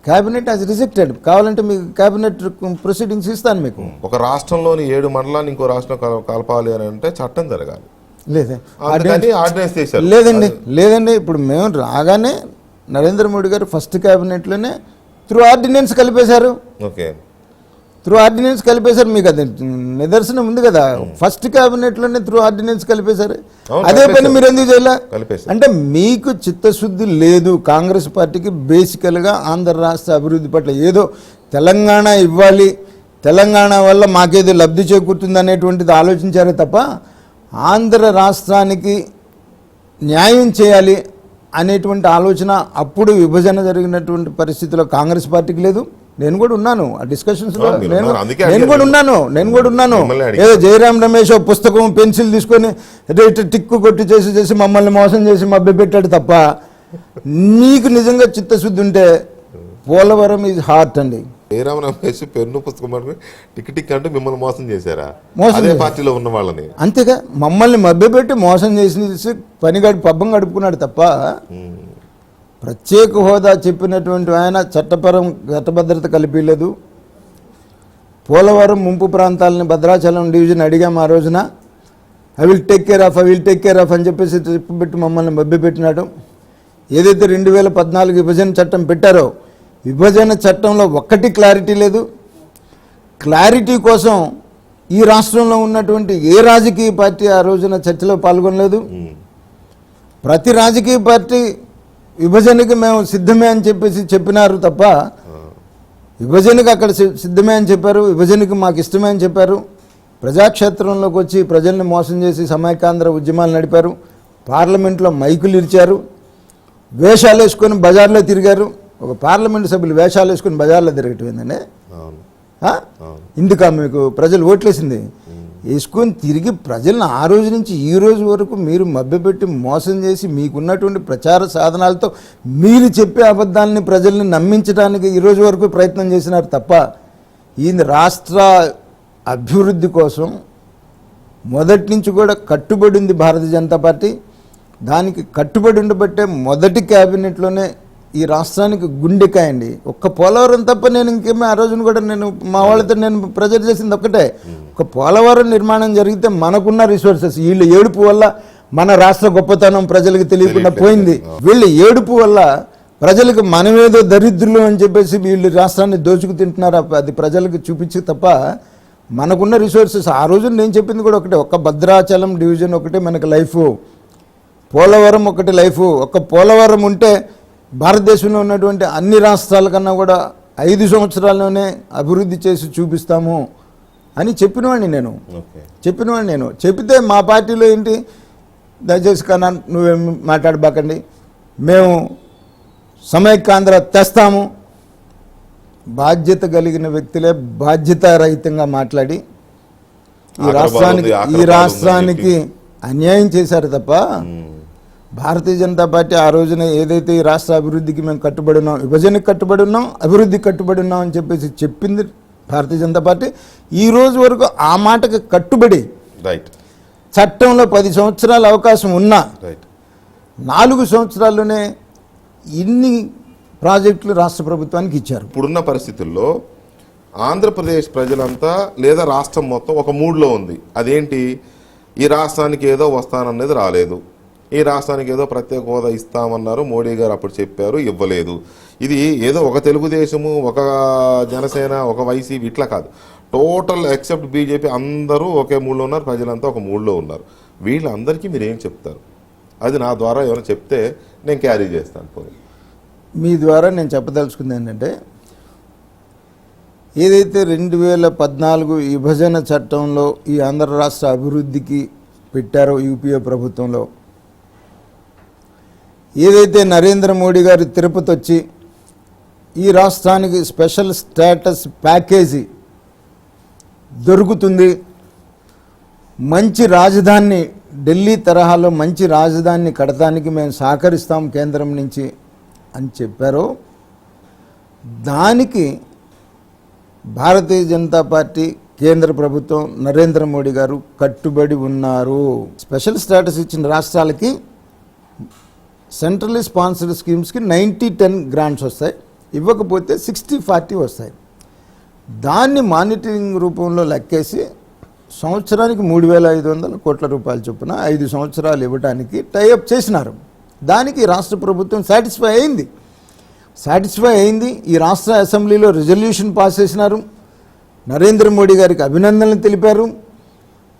S2: క్యాబినెట్ హాజ్ రిజెక్టెడ్. కావాలంటే మీకు క్యాబినెట్ ప్రొసీడింగ్స్ ఇస్తాను మీకు.
S1: ఒక రాష్ట్రంలోని 7 మండలాన్ని ఇంకో రాష్ట్రం కలపాలి అని అంటే చట్టం జరగాలి.
S2: లేదే,
S1: ఆర్డినెన్స్ చేశారు.
S2: లేదండి ఇప్పుడు మేము రాగానే నరేంద్ర మోడీ గారు ఫస్ట్ క్యాబినెట్లోనే త్రూ ఆర్డినెన్స్ కలిపేశారు.
S1: ఓకే,
S2: త్రూ ఆర్డినెన్స్ కలిపేశారు. మీకు అది నిదర్శనం ఉంది కదా, ఫస్ట్ క్యాబినెట్లోనే త్రూ ఆర్డినెన్స్ కలిపేశారు. అదే పని మీరు ఎందుకు చేయాల? అంటే మీకు చిత్తశుద్ధి లేదు. కాంగ్రెస్ పార్టీకి బేసికల్గా ఆంధ్ర రాష్ట్ర అభివృద్ధి పట్ల ఏదో తెలంగాణ ఇవ్వాలి, తెలంగాణ వల్ల మాకేదో లబ్ధి చేకూరుతుంది అనేటువంటిది ఆలోచించారే తప్ప ఆంధ్ర రాష్ట్రానికి న్యాయం చేయాలి అనేటువంటి ఆలోచన అప్పుడు విభజన జరిగినటువంటి పరిస్థితిలో కాంగ్రెస్ పార్టీకి లేదు. నేను కూడా ఉన్నాను ఆ డిస్కషన్స్లో, నేను కూడా ఉన్నాను. ఏదో జయరాం రమేష్ పుస్తకం పెన్సిల్ తీసుకొని టిక్కు కొట్టి చేసి మమ్మల్ని మోసం చేసి మభ్యపెట్టాడు తప్ప మీకు నిజంగా చిత్తశుద్ధి ఉంటే పోలవరం ఈజ్ హార్ట్ అండి.
S1: జయరాం రమేష్ పెన్ను పుస్తకం టిక్ అంటే మిమ్మల్ని మోసం చేశారా?
S2: మోసం
S1: పార్టీలో ఉన్న వాళ్ళని
S2: అంతేగా మమ్మల్ని మభ్యపెట్టి మోసం చేసి పబ్బం గడుపుకున్నాడు తప్ప ప్రత్యేక హోదా చెప్పినటువంటి ఆయన చట్టభద్రత కలిపిలేదు. పోలవరం ముంపు ప్రాంతాలని భద్రాచలం డివిజన్ అడిగాము ఆ రోజున. I will take care of అని చెప్పేసి చెప్పబెట్టి మమ్మల్ని మభ్యపెట్టినాడు. ఏదైతే 2014 విభజన చట్టం పెట్టారో విభజన చట్టంలో ఒక్కటి క్లారిటీ లేదు. క్లారిటీ కోసం ఈ రాష్ట్రంలో ఉన్నటువంటి ఏ రాజకీయ పార్టీ ఆ రోజున చర్చలో పాల్గొనలేదు. ప్రతి రాజకీయ పార్టీ విభజనకి మేము సిద్ధమే అని చెప్పేసి చెప్పినారు తప్ప విభజనకి అక్కడ సిద్ధమే అని చెప్పారు, విభజనకి మాకు ఇష్టమే అని చెప్పారు. ప్రజాక్షేత్రంలోకి వచ్చి ప్రజల్ని మోసం చేసి సమైకాంధ్ర ఉద్యమాలు నడిపారు. పార్లమెంట్లో మైకులు ఇచ్చారు, వేషాలు వేసుకొని బజార్లో తిరిగారు. ఒక పార్లమెంటు సభ్యులు వేషాలు వేసుకొని బజార్లో తిరగటం ఏంటంటే ఇందుక మీకు ప్రజలు ఓట్లేసింది? వేసుకొని తిరిగి ప్రజలను ఆ రోజు నుంచి ఈ రోజు వరకు మీరు మభ్యపెట్టి మోసం చేసి మీకున్నటువంటి ప్రచార సాధనాలతో మీరు చెప్పే అబద్ధాలని ప్రజల్ని నమ్మించడానికి ఈ రోజు వరకు ప్రయత్నం చేసినారు తప్ప ఈ రాష్ట్ర అభివృద్ధి కోసం మొదటి నుంచి కూడా కట్టుబడి ఉంది భారతీయ జనతా పార్టీ. దానికి కట్టుబడి ఉండబట్టే మొదటి క్యాబినెట్లోనే ఈ రాష్ట్రానికి గుండెకాయ అండి. ఒక్క పోలవరం తప్ప నేను ఇంకేమీ ఆ రోజున కూడా నేను మా వాళ్ళతో నేను ప్రెజర్ చేసింది ఒక్కటే, ఒక పోలవరం నిర్మాణం జరిగితే మనకున్న రిసోర్సెస్ వీళ్ళు ఏడుపు వల్ల మన రాష్ట్ర గొప్పతనం ప్రజలకు తెలియకుండా పోయింది. వీళ్ళు ఏడుపు వల్ల ప్రజలకు మనమేదో దరిద్రులు అని చెప్పేసి వీళ్ళు రాష్ట్రాన్ని దోచుకు తింటున్నారు. అది ప్రజలకు చూపించి తప్ప మనకున్న రిసోర్సెస్ ఆ రోజు నేను చెప్పింది కూడా ఒకటే, ఒక్క భద్రాచలం డివిజన్ ఒకటే మనకు లైఫ్, పోలవరం ఒకటి లైఫ్. ఒక్క పోలవరం ఉంటే భారతదేశంలో ఉన్నటువంటి అన్ని రాష్ట్రాల కన్నా కూడా 5 సంవత్సరాల్లోనే అభివృద్ధి చేసి చూపిస్తాము అని చెప్పినవాడిని నేను. చెప్పితే మా పార్టీలో ఏంటి, దయచేసి కన్నా నువ్వేం మాట్లాడబాకండి, మేము సమైక్యాంధ్ర తెస్తాము. బాధ్యత కలిగిన వ్యక్తులే బాధ్యతారహితంగా మాట్లాడి ఈ రాష్ట్రానికి అన్యాయం చేశారు తప్ప భారతీయ జనతా పార్టీ ఆ రోజున ఏదైతే ఈ రాష్ట్ర అభివృద్ధికి మేము కట్టుబడి ఉన్నాం, విభజనకు కట్టుబడి ఉన్నాం, అభివృద్ధికి కట్టుబడి ఉన్నాం అని చెప్పేసి చెప్పింది భారతీయ జనతా పార్టీ. ఈ రోజు వరకు ఆ మాటకు కట్టుబడి చట్టంలో 10 సంవత్సరాల అవకాశం ఉన్నా 4 సంవత్సరాల్లోనే ఇన్ని ప్రాజెక్టులు రాష్ట్ర ప్రభుత్వానికి ఇచ్చారు.
S1: ఇప్పుడున్న పరిస్థితుల్లో ఆంధ్రప్రదేశ్ ప్రజలంతా లేదా రాష్ట్రం మొత్తం ఒక మూడ్లో ఉంది. అదేంటి, ఈ రాష్ట్రానికి ఏదో వస్తానన్నది రాలేదు, ఈ రాష్ట్రానికి ఏదో ప్రత్యేక హోదా ఇస్తామన్నారు, మోడీ గారు అప్పుడు చెప్పారు, ఇవ్వలేదు. ఇది ఏదో ఒక తెలుగుదేశము, ఒక జనసేన, ఒక వైసీపీ ఇట్లా కాదు, టోటల్ ఎక్సెప్ట్ బీజేపీ అందరూ ఒకే మూడ్లో ఉన్నారు, ప్రజలంతా ఒక మూడ్లో ఉన్నారు. వీళ్ళందరికీ మీరు ఏం చెప్తారు? అది నా ద్వారా ఎవరైనా చెప్తే నేను క్యారీ చేస్తాను. పోనీ
S2: మీ ద్వారా నేను చెప్పదలుచుకుంది ఏంటంటే, ఏదైతే 2014 విభజన చట్టంలో ఈ ఆంధ్ర రాష్ట్ర అభివృద్ధికి పెట్టారో యూపీఏ ప్రభుత్వంలో, ఏదైతే నరేంద్ర మోడీ గారు తిరుపతి వచ్చి ఈ రాష్ట్రానికి స్పెషల్ స్టేటస్ ప్యాకేజీ దొరుకుతుంది, మంచి రాజధాని ఢిల్లీ తరహాలో మంచి రాజధానిని కడటానికి మేము సహకరిస్తాం కేంద్రం నుంచి అని చెప్పారో, దానికి భారతీయ జనతా పార్టీ కేంద్ర ప్రభుత్వం నరేంద్ర మోడీ గారు కట్టుబడి ఉన్నారు. స్పెషల్ స్టేటస్ ఇచ్చిన రాష్ట్రాలకి సెంట్రల్లీ స్పాన్సర్డ్ స్కీమ్స్కి 90-10 గ్రాంట్స్ వస్తాయి, ఇవ్వకపోతే 60-40 వస్తాయి. దాన్ని మానిటరింగ్ రూపంలో లెక్కేసి సంవత్సరానికి 3,500 కోట్ల రూపాయల చొప్పున 5 సంవత్సరాలు ఇవ్వడానికి టైఅప్ చేసినారు. దానికి రాష్ట్ర ప్రభుత్వం సాటిస్ఫై అయింది. ఈ రాష్ట్ర అసెంబ్లీలో రిజల్యూషన్ పాస్ చేసినారు, నరేంద్ర మోడీ గారికి అభినందనలు తెలిపారు.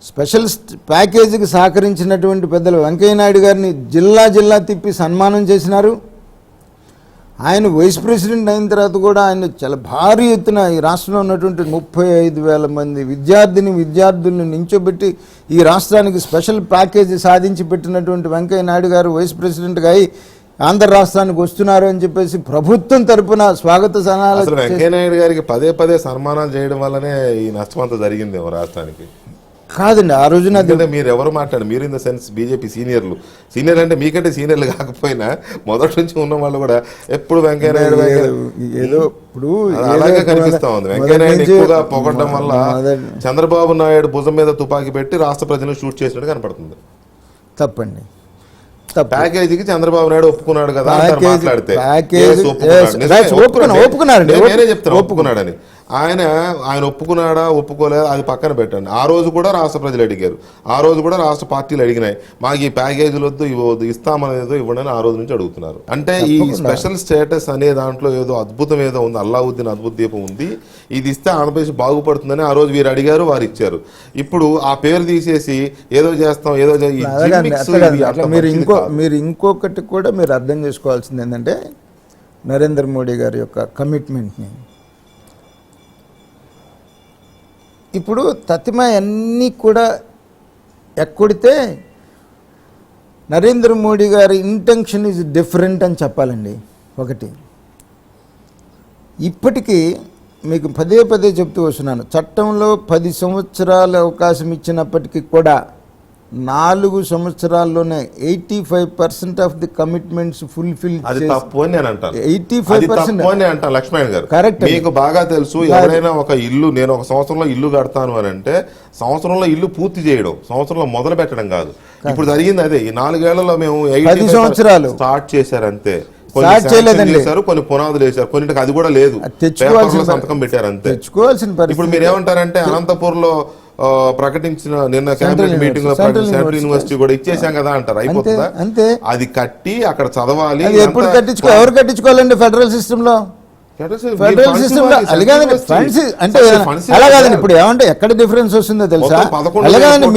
S2: స్పెషల్ ప్యాకేజీకి సహకరించినటువంటి పెద్దలు వెంకయ్యనాయుడు గారిని జిల్లా తిప్పి సన్మానం చేసినారు. ఆయన వైస్ ప్రెసిడెంట్ అయిన తర్వాత కూడా ఆయన చాలా భారీ ఎత్తున ఈ రాష్ట్రంలో ఉన్నటువంటి 35,000 మంది విద్యార్థులను నించోబెట్టి ఈ రాష్ట్రానికి స్పెషల్ ప్యాకేజీ సాధించి పెట్టినటువంటి వెంకయ్యనాయుడు గారు వైస్ ప్రెసిడెంట్గా అయి ఆంధ్ర రాష్ట్రానికి వస్తున్నారు అని చెప్పేసి ప్రభుత్వం తరపున స్వాగత సన్నాహాలు.
S1: వెంకయ్యనాయుడు గారికి పదే సన్మానాలు చేయడం వల్లనే ఈ నష్టం అంతా జరిగింది రాష్ట్రానికి.
S2: కాదండి, ఆ రోజున
S1: మీరు ఎవరు మాట్లాడు, మీరు ఇన్ ద సెన్స్ బీజేపీ సీనియర్లు అంటే మీకంటే సీనియర్లు కాకపోయినా మొదటి నుంచి ఉన్న వాళ్ళు కూడా ఎప్పుడు వెంకయ్యనాయుడు
S2: ఏదో ఇప్పుడు
S1: అలాగే కనిపిస్తా ఉంది. వెంకయ్యనాయుడు ఎక్కువగా పొగడడం వల్ల చంద్రబాబు నాయుడు భుజం మీద తుపాకీ పెట్టి రాష్ట్ర ప్రజలను షూట్ చేసినట్టు కనపడుతుంది.
S2: తప్పండి.
S1: ప్యాకేజీకి చంద్రబాబు నాయుడు ఒప్పుకున్నాడు కదా మాట్లాడితే నేనే చెప్తాను ఒప్పుకున్నాడని. ఆయన ఒప్పుకున్నాడా ఒప్పుకోలేదా అది పక్కన పెట్టండి. ఆ రోజు కూడా రాష్ట్ర ప్రజలు అడిగారు, ఆ రోజు కూడా రాష్ట్ర పార్టీలు అడిగినాయి, మాకు ఈ ప్యాకేజీలు వద్దు ఇవ్వద్దు ఇస్తామనేదో ఇవ్వండి అని ఆ రోజు నుంచి అడుగుతున్నారు. అంటే ఈ స్పెషల్ స్టేటస్ అనే దాంట్లో ఏదో అద్భుతం ఏదో ఉంది, అల్లావుద్దీన్ అద్భుత దీపం ఉంది, ఇది ఇస్తే ఆంధ్రప్రదేశ్ బాగుపడుతుందని ఆ రోజు వీరు అడిగారు, వారు ఇచ్చారు. ఇప్పుడు ఆ పేరు తీసేసి ఏదో చేస్తాం
S2: మీరు ఇంకొకటి కూడా మీరు అర్థం చేసుకోవాల్సింది ఏంటంటే, నరేంద్ర మోడీ గారి యొక్క కమిట్మెంట్ని ఇప్పుడు తతిమ అన్నీ కూడా ఎక్కడితే నరేంద్ర మోడీ గారి ఇంటెన్షన్ ఈజ్ డిఫరెంట్ అని చెప్పాలండి. ఒకటి ఇప్పటికీ మీకు పదే చెప్తూ వస్తున్నాను, చట్టంలో 10 సంవత్సరాల అవకాశం ఇచ్చినప్పటికీ కూడా 4 సంవత్సరాల్లోనే 85% ఆఫ్ ది కమిట్మెంట్స్ ఫుల్ఫిల్.
S1: అది తప్పు అని నేను అంటాను.
S2: 85%
S1: లక్ష్మణ్ గారు
S2: కరెక్ట్.
S1: మీకు బాగా తెలుసు, ఎవరైనా ఒక ఇల్లు నేను ఒక సంవత్సరంలో ఇల్లు కడతాను అని అంటే సంవత్సరంలో ఇల్లు పూర్తి చేయడం, సంవత్సరంలో మొదలు పెట్టడం కాదు. ఇప్పుడు జరిగింది అదే. ఈ 4 ఏళ్లలో మేము
S2: 10 సంవత్సరాలు
S1: స్టార్ట్ చేశారు అంతే.
S2: చేశారు,
S1: కొన్ని పునాదులు వేశారు, కొన్నింటికి అది కూడా లేదు, సంతకం పెట్టారు అంతే.
S2: తెచ్చుకోవాల్సిన
S1: ఇప్పుడు మీరు ఏమంటారంటే అనంతపూర్ లో ప్రకటించిన నిన్న క్యాబినెట్ మీటింగ్ లో సెంట్రల్ యూనివర్సిటీ కూడా ఇచ్చేసాం కదా అంటారు. అయిపోతుందా?
S2: అంతే.
S1: అది కట్టి అక్కడ చదవాలి.
S2: ఎప్పుడు ఎవరు కట్టించుకోవాలండి ఫెడరల్ సిస్టమ్ లో? ఫెడరల్ సిస్టమ్ లో అలాగేదండి ఫండ్స్ అంటే అలా కాదండి. ఇప్పుడు ఏమంటే ఎక్కడ డిఫరెన్స్ వస్తుందో తెలుసా? అలాగేదండి,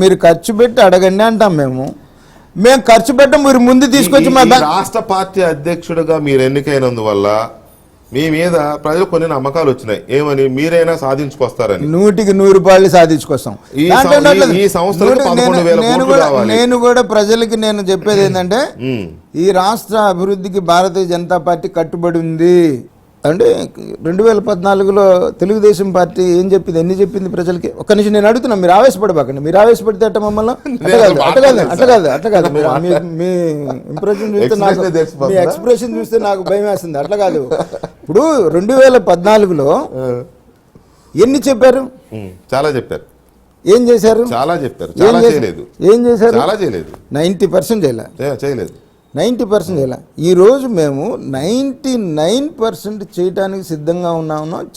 S2: మీరు ఖర్చు పెట్టి అడగండి అంటాం. మేము ఖర్చు పెట్టం, మీరు ముందు తీసుకొచ్చి మా
S1: రాష్ట్ర పార్టీ అధ్యక్షుడిగా మీరు ఎన్నికైనందువల్ల మీ మీద ప్రజలు కొన్ని నమ్మకాలు వచ్చినాయి. ఏమని? మీరైనా సాధించుకొస్తారని.
S2: 100% సాధించుకొస్తాం. నేను కూడా ప్రజలకి నేను చెప్పేది ఏంటంటే, ఈ రాష్ట్ర అభివృద్ధికి భారతీయ జనతా పార్టీ కట్టుబడి ఉంది. అంటే 2014లో తెలుగుదేశం పార్టీ ఏం చెప్పింది, ఎన్ని చెప్పింది ప్రజలకి? ఒక్క నిమిషం నేను అడుగుతున్నా, మీరు ఆవేశపడబాకండి. మీరు ఆవేశపడితే అట్ట మమ్మల్ని అట్లా కాదు. మీ ఇంప్రెషన్ చూస్తే నాకు, మీ ఎక్స్ప్రెషన్ చూస్తే నాకు భయం వేస్తుంది. అట్లా కాదు. ఇప్పుడు 2014లో ఎన్ని చెప్పారు?
S1: చాలా చెప్పారు.
S2: ఏం చేశారు?
S1: చాలా చెప్పారు.
S2: ఏం చేశారు?
S1: చాలా చేయలేదు.
S2: 90% చేయలేదు. 90% చేయాలి. ఈరోజు మేము 99% చేయడానికి సిద్ధంగా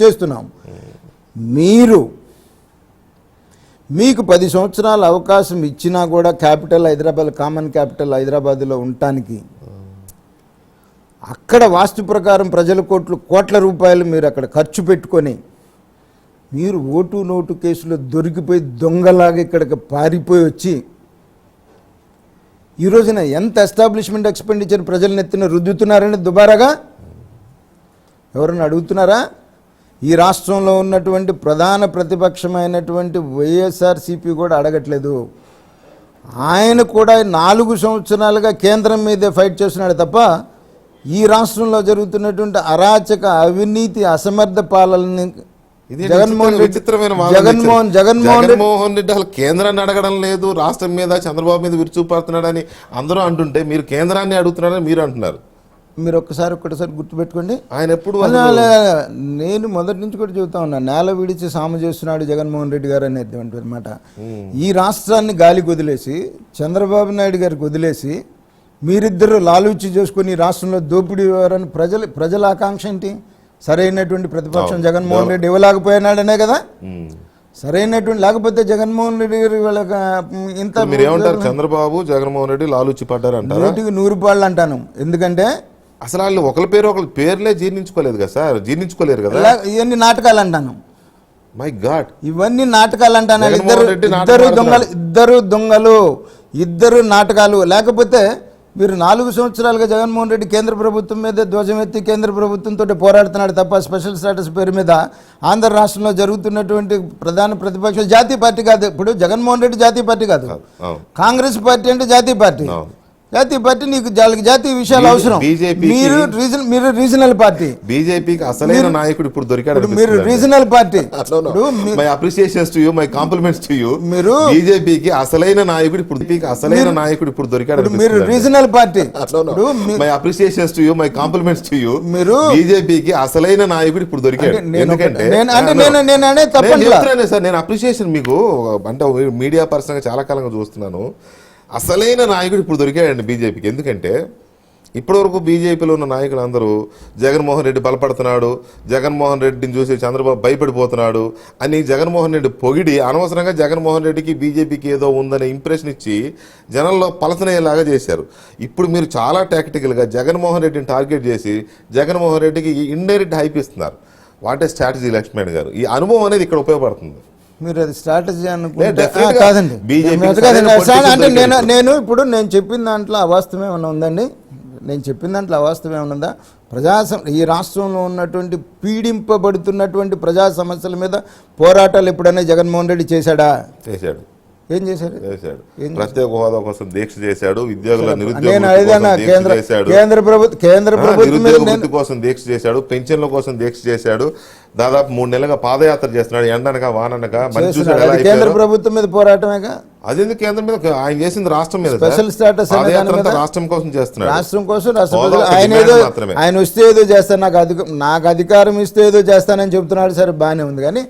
S2: చేస్తున్నాం. మీకు 10 సంవత్సరాల అవకాశం ఇచ్చినా కూడా క్యాపిటల్ హైదరాబాద్, కామన్ క్యాపిటల్ హైదరాబాద్లో ఉండటానికి అక్కడ వాస్తు ప్రకారం ప్రజల కోట్ల రూపాయలు మీరు అక్కడ ఖర్చు పెట్టుకొని మీరు ఓటు నోటు కేసులో దొరికిపోయి దొంగలాగా ఇక్కడికి పారిపోయి వచ్చి ఈ రోజున ఎంత ఎస్టాబ్లిష్మెంట్ ఎక్స్పెండిచర్ ప్రజల ఎత్తున రుద్దుతున్నారని దుబారాగా ఎవరన్నా అడుగుతున్నారా? ఈ రాష్ట్రంలో ఉన్నటువంటి ప్రధాన ప్రతిపక్షమైనటువంటి వైఎస్ఆర్సీపీ కూడా అడగట్లేదు. ఆయన కూడా 4 సంవత్సరాలుగా కేంద్రం మీదే ఫైట్ చేస్తున్నాడు తప్ప ఈ రాష్ట్రంలో జరుగుతున్నటువంటి అరాచక అవినీతి అసమర్థ పాలనని జగన్మోహన్
S1: రెడ్డి అసలు కేంద్రాన్ని అడగడం లేదు, రాష్ట్రం మీద చంద్రబాబు మీద విరుచుకుపడుతున్నాడని అందరూ అంటుంటే మీరు కేంద్రాన్ని అడుగుతున్నారని మీరు అంటున్నారు.
S2: మీరు ఒక్కసారి గుర్తుపెట్టుకోండి.
S1: ఆయన ఎప్పుడు
S2: నేను మొదటి నుంచి కూడా చెబుతా ఉన్నా, నేల విడిచి సాము చేస్తున్నాడు జగన్మోహన్ రెడ్డి గారు అనేటువంటి అనమాట. ఈ రాష్ట్రాన్ని గాలికి వదిలేసి చంద్రబాబు నాయుడు గారికి వదిలేసి మీరిద్దరు లాలూచి చేసుకుని రాష్ట్రంలో దోపిడీ వారని ప్రజల ఆకాంక్ష ఏంటి? సరైనటువంటి ప్రతిపక్షం జగన్మోహన్ రెడ్డి ఇవ్వలేకపోయినాడనే కదా. సరైనటువంటి లేకపోతే జగన్మోహన్ రెడ్డి గారు ఇంత
S1: మీరేమంటారు? చంద్రబాబు జగన్మోహన్ రెడ్డి లాలూచి పడ్డారు అంటారు.
S2: 100 పాళ్ళు అంటాను. ఎందుకంటే
S1: అసలు వాళ్ళు ఒకరి పేర్లే జీర్ణించుకోలేదు కదా సార్, జీర్ణించుకోలేరు కదా.
S2: ఇవన్నీ నాటకాలు అంటాను.
S1: మై గాడ్,
S2: ఇవన్నీ నాటకాలు అంటాను. ఇద్దరు నాటకాలు. లేకపోతే మీరు 4 సంవత్సరాలుగా జగన్మోహన్ రెడ్డి కేంద్ర ప్రభుత్వం మీద ధ్వజమెత్తి కేంద్ర ప్రభుత్వంతో పోరాడుతున్నాడు తప్ప స్పెషల్ స్టేటస్ పేరు మీద ఆంధ్ర రాష్ట్రంలో జరుగుతున్నటువంటి ప్రధాన ప్రతిపక్షం జాతీయ పార్టీ కాదు. ఇప్పుడు జగన్మోహన్ రెడ్డి జాతీయ పార్టీ కాదు, కాంగ్రెస్ పార్టీ అంటే జాతీయ పార్టీ. జాతీయ పార్టీ నీకు జాతీయ విషయాలు అవసరం. మీరు రీజనల్ పార్టీ.
S1: బీజేపీకి అసలైన నాయకుడు ఇప్పుడు దొరికాడు.
S2: మీరు regional party.
S1: My appreciations to you, my compliments to you. మీరు బీజేపీకి అసలైన నాయకుడు ఇప్పుడు దొరికాడు.
S2: మీరు regional party.
S1: My appreciations to you, my compliments to you. మీరు బీజేపీకి అసలైన నాయకుడు ఇప్పుడు దొరికాడు. ఎందుకంటే సార్ నేను అప్రిసియేషన్ మీకు అంటే మీడియా పర్సన్ గా చాలా కాలంగా చూస్తున్నాను. అసలైన నాయకుడు ఇప్పుడు దొరికాడండి బీజేపీకి. ఎందుకంటే ఇప్పటివరకు బీజేపీలో ఉన్న నాయకులు అందరూ జగన్మోహన్ రెడ్డి బలపడుతున్నాడు, జగన్మోహన్ రెడ్డిని చూసి చంద్రబాబు భయపడిపోతున్నాడు అని జగన్మోహన్ రెడ్డి పొగిడి అనవసరంగా జగన్మోహన్ రెడ్డికి బీజేపీకి ఏదో ఉందనే ఇంప్రెషన్ ఇచ్చి జనంలో పలసనయ్యేలాగా చేశారు. ఇప్పుడు మీరు చాలా టాక్టికల్గా జగన్మోహన్ రెడ్డిని టార్గెట్ చేసి జగన్మోహన్ రెడ్డికి ఇండైరెక్ట్ హైప్ ఇస్తున్నారు. వాట్ ఏ స్ట్రాటజీ లక్ష్మణ్ గారు? ఈ అనుభవం అనేది ఇక్కడ ఉపయోగపడుతుంది.
S2: మీరు అది స్ట్రాటజీ అనుకుంటే కాదండి. అంటే నేను ఇప్పుడు చెప్పిన దాంట్లో అవాస్తవం ఏమన్నా ఉందండి? నేను చెప్పిన దాంట్లో అవాస్తవం ఏమన్నా ఉందా? ఈ రాష్ట్రంలో ఉన్నటువంటి పీడింపబడుతున్నటువంటి ప్రజా సమస్యల మీద పోరాటాలు ఎప్పుడైనా జగన్మోహన్ రెడ్డి చేశాడా?
S1: చేశాడు.
S2: ఏం చేశాడు?
S1: ప్రత్యేక హోదా కోసం దీక్ష చేశాడు, ఉద్యోగుల
S2: కేంద్ర ప్రభుత్వం
S1: కోసం దీక్ష చేశాడు, పెన్షన్ల కోసం దీక్ష చేశాడు, దాదాపు 3 నెలలుగా పాదయాత్ర చేస్తున్నాడు, ఎండనక వాననక.
S2: కేంద్ర ప్రభుత్వం మీద పోరాటమేగా.
S1: అదేందుకు కేంద్రం మీద? ఆయన చేసింది రాష్ట్రం మీద.
S2: స్పెషల్ స్టేటస్
S1: రాష్ట్రం కోసం చేస్తున్నాడు.
S2: రాష్ట్రం కోసం ఆయన వస్తే ఏదో చేస్తాను, నాకు అధికారం ఇస్తే ఏదో చేస్తానని చెబుతున్నాడు. సరే, బాగానే ఉంది. కానీ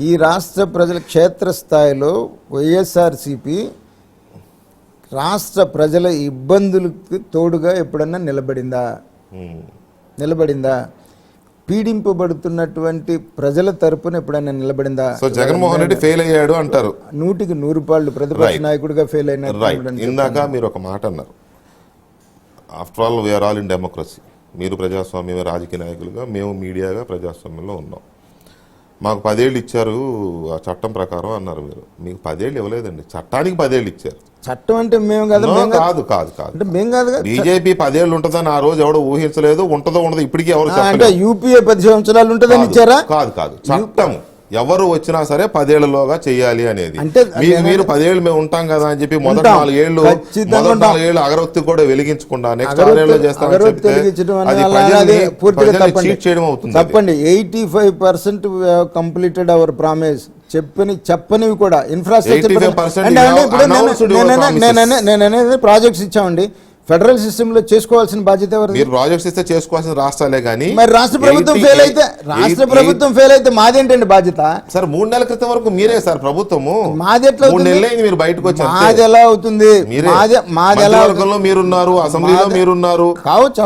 S2: ఈ రాష్ట్ర ప్రజల క్షేత్రస్థాయిలో వైఎస్ఆర్సీపీ రాష్ట్ర ప్రజల ఇబ్బందులకు తోడుగా ఎప్పుడన్నా నిలబడిందా? పీడింపబడుతున్నటువంటి ప్రజల తరపున ఎప్పుడైనా నిలబడిందా?
S1: సో జగన్మోహన్ రెడ్డి ఫెయిల్ అయ్యాడు అంటారు.
S2: 100 పాళ్ళు ప్రతిపక్ష నాయకుడిగా ఫెయిల్ అయినారు.
S1: ఇందాక మీరు ఒక మాట అన్నారు, after all we are all in democracy. మీరు ప్రజాస్వామ్య రాజకీయ నాయకులుగా, మేము మీడియాగా ప్రజాస్వామ్యంలో ఉన్నాం. మాకు 10 ఏళ్ళు ఇచ్చారు ఆ చట్టం ప్రకారం అన్నారు. మీరు మీకు 10 ఏళ్ళు ఇవ్వలేదండి, చట్టానికి 10 ఏళ్ళు ఇచ్చారు.
S2: చట్టం అంటే మేము
S1: కాదు బీజేపీ 10 ఏళ్ళు ఉంటుందని ఆ రోజు ఎవడో ఊహించలేదు. ఉంటుందో ఉండదు ఇప్పటికీ ఎవరు
S2: చెప్పలేదు. యూపీఏ 10 సంవత్సరాలు ఉంటుందని ఇచ్చారా?
S1: కాదు చట్టం ఎవరు వచ్చినా సరే 10 ఏళ్లలోగా చెయ్యాలి అనేది. మీరు 10 ఏళ్ళు మేము ఉంటాం కదా అని చెప్పి మొదటి 4 ఏళ్ళు అగరవత్తి కూడా వెలిగించకుండా నెక్స్ట్ 6 ఏళ్ళు చేస్తామని చెప్తే అది చీట్ చేయడం అవుతుంది.
S2: చెప్పండి. 85% కంప్లీటెడ్ అవర్ ప్రామిస్. చెప్పనివి కూడా ఇన్ఫ్రాస్ట్రక్చర్ నేననేది ప్రాజెక్ట్స్ ఇచ్చామండి. ఫెడరల్ సిస్టమ్ లో చేసుకోవాల్సిన బాధ్యత ఎవరు?
S1: మీరు ప్రాజెక్ట్స్ ఇస్తే చేసుకోవాల్సిన రాష్ట్రాలే కానీ
S2: మరి రాష్ట్ర ప్రభుత్వం ఫెయిల్ అయితే మాదేంటండి బాధ్యత?
S1: సార్ 3 నెలల క్రితం వరకు మీరే సార్ ప్రభుత్వము.
S2: మాది ఎట్లా
S1: 3 నెలలైంది మీరు బయటకు వచ్చారు.
S2: మాది ఎలా అవుతుంది?
S1: మాది ఎలా వర్గంలో మీరున్నారు, అసెంబ్లీలో మీరున్నారు,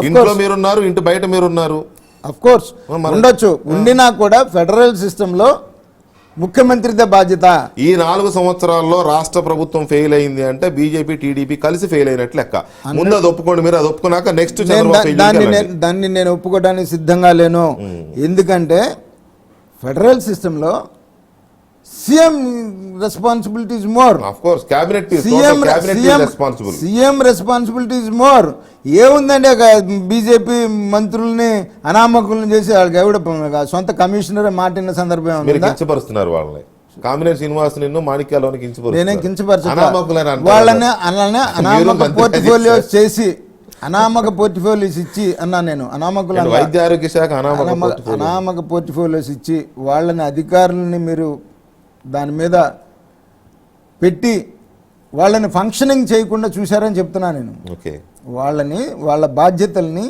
S1: ఇంట్లో మీరున్నారు, ఇంటి బయట మీరున్నారు.
S2: అఫ్ కోర్స్ ఉండొచ్చు. ఉండినా కూడా ఫెడరల్ సిస్టమ్ లో ముఖ్యమంత్రిదే బాధ్యత.
S1: ఈ 4 సంవత్సరాల్లో రాష్ట్ర ప్రభుత్వం ఫెయిల్ అయింది అంటే బీజేపీ టీడీపీ కలిసి ఫెయిల్ అయినట్లు లెక్క. ముందు అది ఒప్పుకోండి. మీరు అది ఒప్పుకున్నాక నెక్స్ట్
S2: దాన్ని నేను ఒప్పుకోవడానికి సిద్ధంగా లేను. ఎందుకంటే ఫెడరల్ సిస్టంలో CM responsibility is more.
S1: Of course cabinet responsible.
S2: CM responsibility is more. ఏముందండి బీజేపీ మంత్రుల్ని అనామకులను చేసి వాళ్ళకి ఎవడ సొంత కమిషనర్ మాటిన సందర్భం
S1: మీరు
S2: ఉందా?
S1: కించపరుస్తున్నారు వాళ్ళని. కామినేని శ్రీనివాస్ నిన్ను మాణిక్యాలని
S2: నేనేం కించపరచు
S1: కించపరుస్తున్నారు.
S2: వాళ్ళని అలానే అనామక పోర్ట్ఫోలియోస్ చేసి అనామక పోర్ట్ఫోలియోస్ ఇచ్చి అన్నా నేను అనామకులు
S1: వైద్య ఆరోగ్య శాఖ
S2: అనామక పోర్ట్ఫోలియోస్ ఇచ్చి వాళ్ళని అధికారులని మీరు దాని మీద పెట్టి వాళ్ళని ఫంక్షనింగ్ చేయకుండా చూశారని చెప్తున్నా నేను.
S1: ఓకే,
S2: వాళ్ళ బాధ్యతల్ని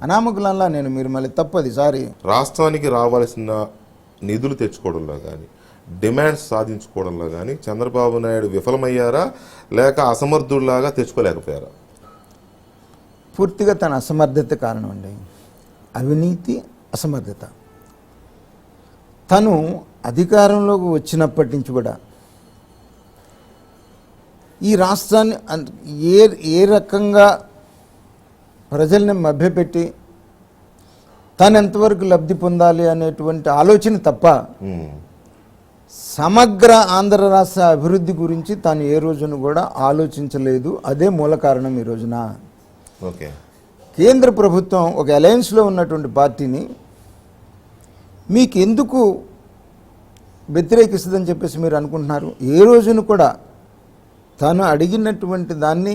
S2: అనామకులల్లా నేను మీరు మళ్ళీ తప్పది సారీ.
S1: రాష్ట్రానికి రావాల్సిన నిధులు తెచ్చుకోవడంలో కానీ డిమాండ్స్ సాధించుకోవడంలో కానీ చంద్రబాబు నాయుడు విఫలమయ్యారా లేక అసమర్థుల్లాగా తెచ్చుకోలేకపోయారా?
S2: పూర్తిగా తన అసమర్థత కారణం అండి. అవినీతి, అసమర్థత. తను అధికారంలోకి వచ్చినప్పటి నుంచి కూడా ఈ రాష్ట్రాన్ని ఏ రకంగా ప్రజల్ని మభ్యపెట్టి తను ఎంతవరకు లబ్ధి పొందాలి అనేటువంటి ఆలోచన తప్ప సమగ్ర ఆంధ్ర రాష్ట్ర అభివృద్ధి గురించి తాను ఏ రోజున కూడా ఆలోచించలేదు. అదే మూల కారణం ఈ రోజున.
S1: ఓకే,
S2: కేంద్ర ప్రభుత్వం ఒక అలయన్స్లో ఉన్నటువంటి పార్టీని మీకు ఎందుకు వ్యతిరేకిస్తుందని చెప్పేసి మీరు అనుకుంటున్నారు? ఏ రోజున కూడా తాను అడిగినటువంటి దాన్ని